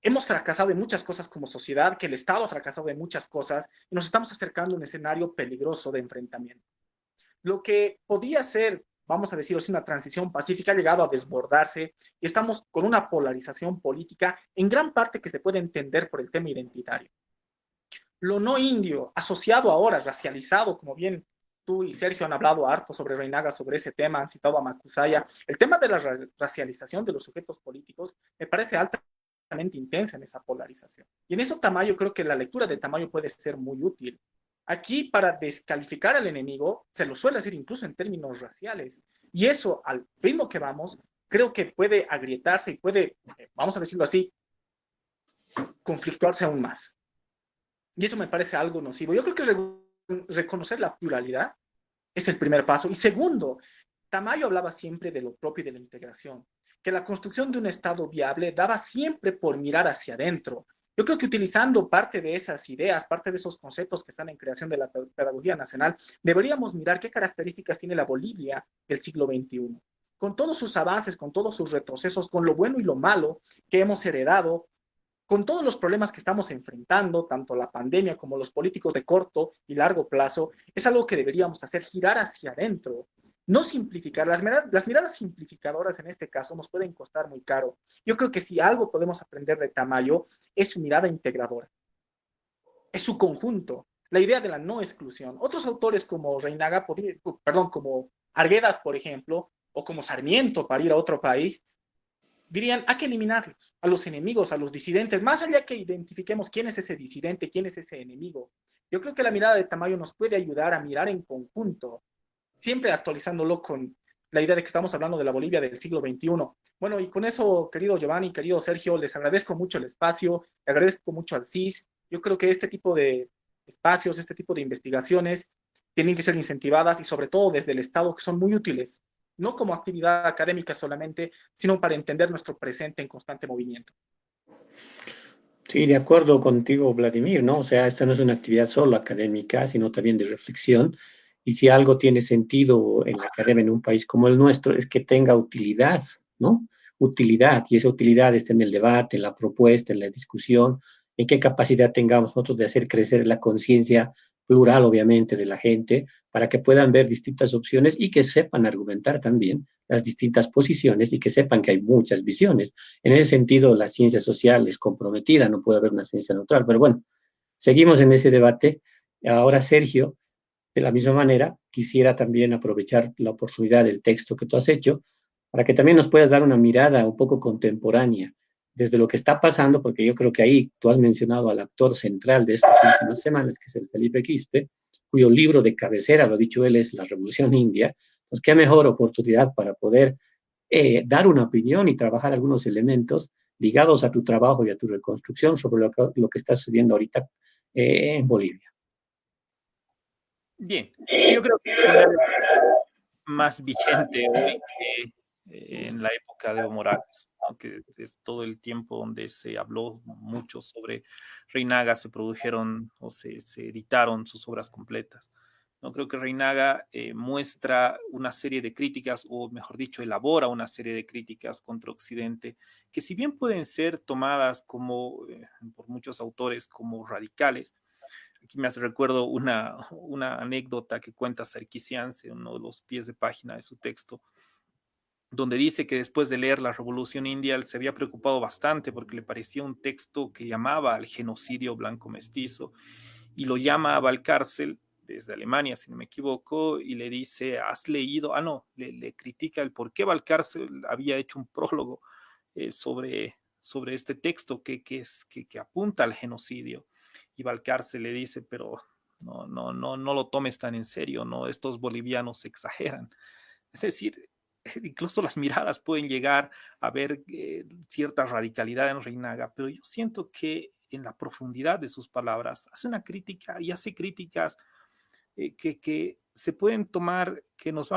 hemos fracasado en muchas cosas como sociedad, que el Estado ha fracasado en muchas cosas y nos estamos acercando a un escenario peligroso de enfrentamiento. Lo que podía ser, vamos a decirlo así, una transición pacífica ha llegado a desbordarse y estamos con una polarización política en gran parte que se puede entender por el tema identitario. Lo no indio, asociado ahora, racializado, como bien tú y Sergio han hablado harto sobre Reinaga, sobre ese tema, han citado a Macusaya. El tema de la racialización de los sujetos políticos me parece altamente intensa en esa polarización. Y en eso Tamayo, creo que la lectura de Tamayo puede ser muy útil. Aquí, para descalificar al enemigo, se lo suele hacer incluso en términos raciales. Y eso, al ritmo que vamos, creo que puede agrietarse y puede, vamos a decirlo así, conflictuarse aún más. Y eso me parece algo nocivo. Yo creo que reconocer la pluralidad es el primer paso. Y segundo, Tamayo hablaba siempre de lo propio y de la integración, que la construcción de un Estado viable daba siempre por mirar hacia adentro. Yo creo que utilizando parte de esas ideas, parte de esos conceptos que están en creación de la pedagogía nacional, deberíamos mirar qué características tiene la Bolivia del siglo XXI, con todos sus avances, con todos sus retrocesos, con lo bueno y lo malo que hemos heredado, con todos los problemas que estamos enfrentando, tanto la pandemia como los políticos de corto y largo plazo, es algo que deberíamos hacer girar hacia adentro, no simplificar. Las miradas simplificadoras en este caso nos pueden costar muy caro. Yo creo que si algo podemos aprender de Tamayo es su mirada integradora, es su conjunto, la idea de la no exclusión. Otros autores como Reinaga, perdón, como Arguedas, por ejemplo, o como Sarmiento para ir a otro país, dirían, hay que eliminarlos, a los enemigos, a los disidentes, más allá que identifiquemos quién es ese disidente, quién es ese enemigo. Yo creo que la mirada de Tamayo nos puede ayudar a mirar en conjunto, siempre actualizándolo con la idea de que estamos hablando de la Bolivia del siglo XXI. Bueno, y con eso, querido Giovanni, querido Sergio, les agradezco mucho el espacio, le agradezco mucho al CIS. Yo creo que este tipo de espacios, este tipo de investigaciones tienen que ser incentivadas y sobre todo desde el Estado, que son muy útiles, no como actividad académica solamente, sino para entender nuestro presente en constante movimiento. Sí, de acuerdo contigo, Vladimir, ¿no? O sea, esta no es una actividad solo académica, sino también de reflexión. Y si algo tiene sentido en la academia en un país como el nuestro, es que tenga utilidad, ¿no? Utilidad, y esa utilidad está en el debate, en la propuesta, en la discusión, en qué capacidad tengamos nosotros de hacer crecer la conciencia plural, obviamente, de la gente, para que puedan ver distintas opciones y que sepan argumentar también las distintas posiciones y que sepan que hay muchas visiones. En ese sentido, la ciencia social es comprometida, no puede haber una ciencia neutral, pero bueno, seguimos en ese debate. Ahora, Sergio, de la misma manera, quisiera también aprovechar la oportunidad del texto que tú has hecho para que también nos puedas dar una mirada un poco contemporánea desde lo que está pasando, porque yo creo que ahí tú has mencionado al actor central de estas últimas semanas, que es el Felipe Quispe, cuyo libro de cabecera, lo ha dicho él, es La Revolución India. Pues qué mejor oportunidad para poder dar una opinión y trabajar algunos elementos ligados a tu trabajo y a tu reconstrucción sobre lo que está sucediendo ahorita en Bolivia. Bien, sí, yo creo que Reinaga es más vigente hoy que en la época de Evo Morales, ¿no? Que es todo el tiempo donde se habló mucho sobre Reinaga, se produjeron o se editaron sus obras completas. No creo que Reinaga muestra una serie de críticas, o mejor dicho, elabora una serie de críticas contra Occidente, que si bien pueden ser tomadas como, por muchos autores como radicales, aquí me hace recuerdo una anécdota que cuenta Sarkisian en uno de los pies de página de su texto, donde dice que después de leer La Revolución India, él se había preocupado bastante porque le parecía un texto que llamaba al genocidio blanco mestizo y lo llama a Valcárcel desde Alemania, si no me equivoco, y le dice, ¿has leído? Le critica el por qué Valcárcel había hecho un prólogo sobre este texto que apunta al genocidio. Y Valcárcel le dice, pero no lo tomes tan en serio, no, estos bolivianos exageran. Es decir, incluso las miradas pueden llegar a ver cierta radicalidad en Reinaga, pero yo siento que en la profundidad de sus palabras hace una crítica y hace críticas que se pueden tomar, que nos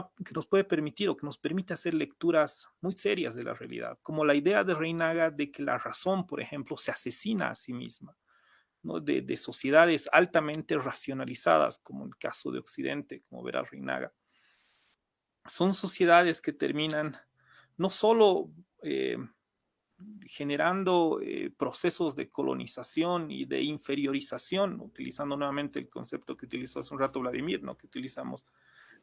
puede permitir o que nos permite hacer lecturas muy serias de la realidad, como la idea de Reinaga de que la razón, por ejemplo, se asesina a sí misma, ¿no? De sociedades altamente racionalizadas, como el caso de Occidente, como verá Reinaga. Son sociedades que terminan no solo generando procesos de colonización y de inferiorización, utilizando nuevamente el concepto que utilizó hace un rato Vladimir, ¿no? Que utilizamos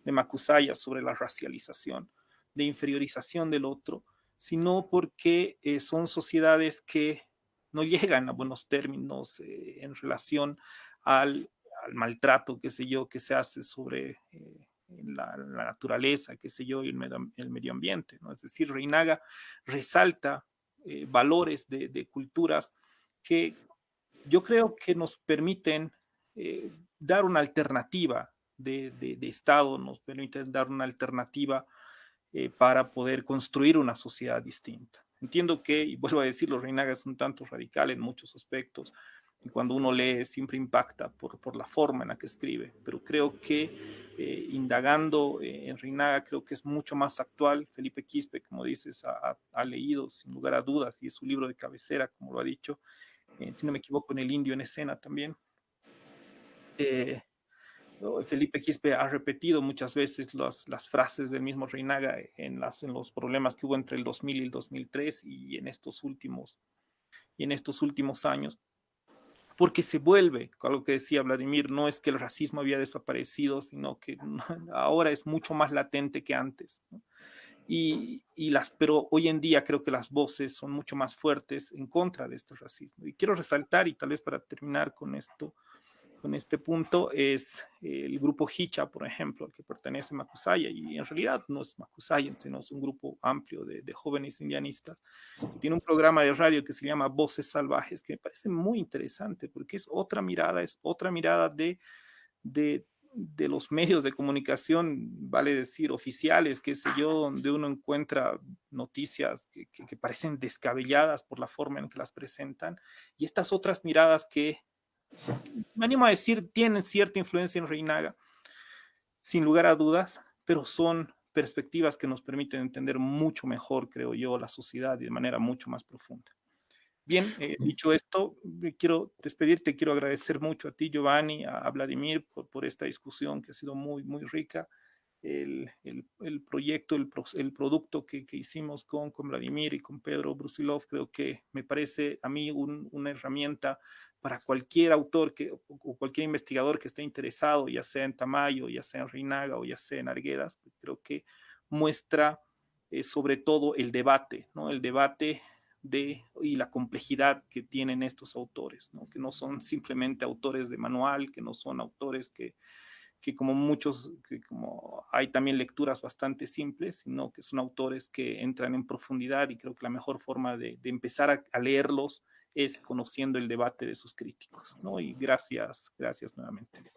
de Macusaya sobre la racialización, de inferiorización del otro, sino porque son sociedades que no llegan a buenos términos en relación al maltrato, qué sé yo, que se hace sobre la naturaleza, qué sé yo, y el medio ambiente, ¿no? Es decir, Reinaga resalta valores de culturas que yo creo que nos permiten dar una alternativa de Estado, nos permiten dar una alternativa para poder construir una sociedad distinta. Entiendo que, y vuelvo a decirlo, Reinaga es un tanto radical en muchos aspectos, y cuando uno lee siempre impacta por la forma en la que escribe, pero creo que indagando en Reinaga creo que es mucho más actual. Felipe Quispe, como dices, ha leído sin lugar a dudas y es su libro de cabecera, como lo ha dicho, si no me equivoco, en El Indio en Escena también. Felipe Quispe ha repetido muchas veces las frases del mismo Reinaga en los problemas que hubo entre el 2000 y el 2003 y en estos últimos años, porque se vuelve, algo que decía Vladimir, no es que el racismo había desaparecido, sino que ahora es mucho más latente que antes, ¿no? Pero hoy en día creo que las voces son mucho más fuertes en contra de este racismo. Y quiero resaltar, y tal vez para terminar con este punto, es el grupo Hicha, por ejemplo, al que pertenece Macusaya, y en realidad no es Macusaya, sino es un grupo amplio de jóvenes indianistas, que tiene un programa de radio que se llama Voces Salvajes, que me parece muy interesante, porque es otra mirada de los medios de comunicación, vale decir, oficiales, qué sé yo, donde uno encuentra noticias que parecen descabelladas por la forma en que las presentan, y estas otras miradas que, me animo a decir, tienen cierta influencia en Reinaga, sin lugar a dudas, pero son perspectivas que nos permiten entender mucho mejor, creo yo, la sociedad y de manera mucho más profunda. Bien, dicho esto, quiero despedirte, quiero agradecer mucho a ti, Giovanni, a Vladimir, por esta discusión que ha sido muy, muy rica. El proyecto, el producto que hicimos con Vladimir y con Pedro Brusilov, creo que me parece a mí una herramienta para cualquier autor o cualquier investigador que esté interesado, ya sea en Tamayo, ya sea en Reinaga o ya sea en Arguedas. Creo que muestra sobre todo el debate, ¿no? El debate y la complejidad que tienen estos autores, ¿no? Que no son simplemente autores de manual, que no son autores que como muchos, que como hay también lecturas bastante simples, sino que son autores que entran en profundidad, y creo que la mejor forma de empezar a leerlos es conociendo el debate de sus críticos, ¿no? Y gracias nuevamente.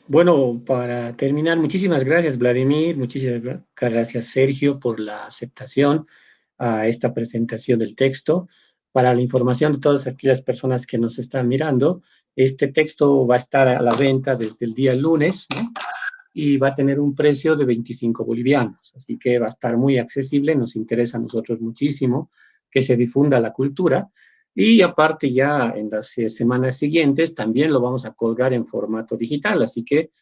Bueno, para terminar, muchísimas gracias, Vladimir, muchísimas gracias, Sergio, por la aceptación a esta presentación del texto. Para la información de todas aquellas personas que nos están mirando, este texto va a estar a la venta desde el día lunes, ¿no? Y va a tener un precio de 25 bolivianos, así que va a estar muy accesible. Nos interesa a nosotros muchísimo que se difunda la cultura, y aparte ya en las semanas siguientes también lo vamos a colgar en formato digital, así que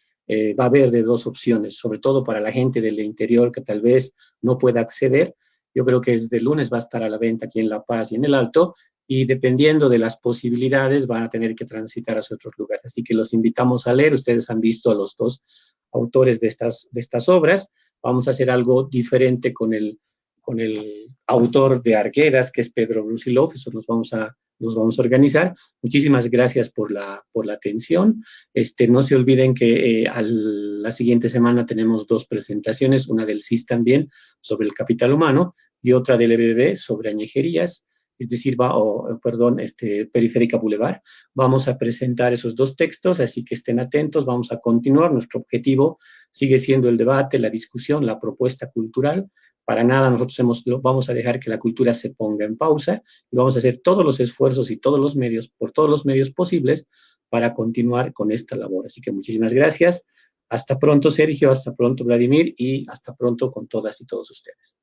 va a haber de dos opciones, sobre todo para la gente del interior que tal vez no pueda acceder. Yo creo que desde el lunes va a estar a la venta aquí en La Paz y en el Alto, y dependiendo de las posibilidades van a tener que transitar hacia otros lugares. Así que los invitamos a leer. Ustedes han visto a los dos autores de estas obras. Vamos a hacer algo diferente con el autor de Arguedas, que es Pedro Brusilov. Eso nos vamos a organizar. Muchísimas gracias por la atención. No se olviden que la siguiente semana tenemos dos presentaciones, una del CIS también sobre el capital humano y otra del EBB sobre añejerías, es decir, Periférica Boulevard. Vamos a presentar esos dos textos, así que estén atentos, vamos a continuar. Nuestro objetivo sigue siendo el debate, la discusión, la propuesta cultural. Para nada nosotros vamos a dejar que la cultura se ponga en pausa, y vamos a hacer todos los esfuerzos y todos los medios posibles para continuar con esta labor. Así que muchísimas gracias. Hasta pronto, Sergio, hasta pronto, Vladimir, y hasta pronto con todas y todos ustedes.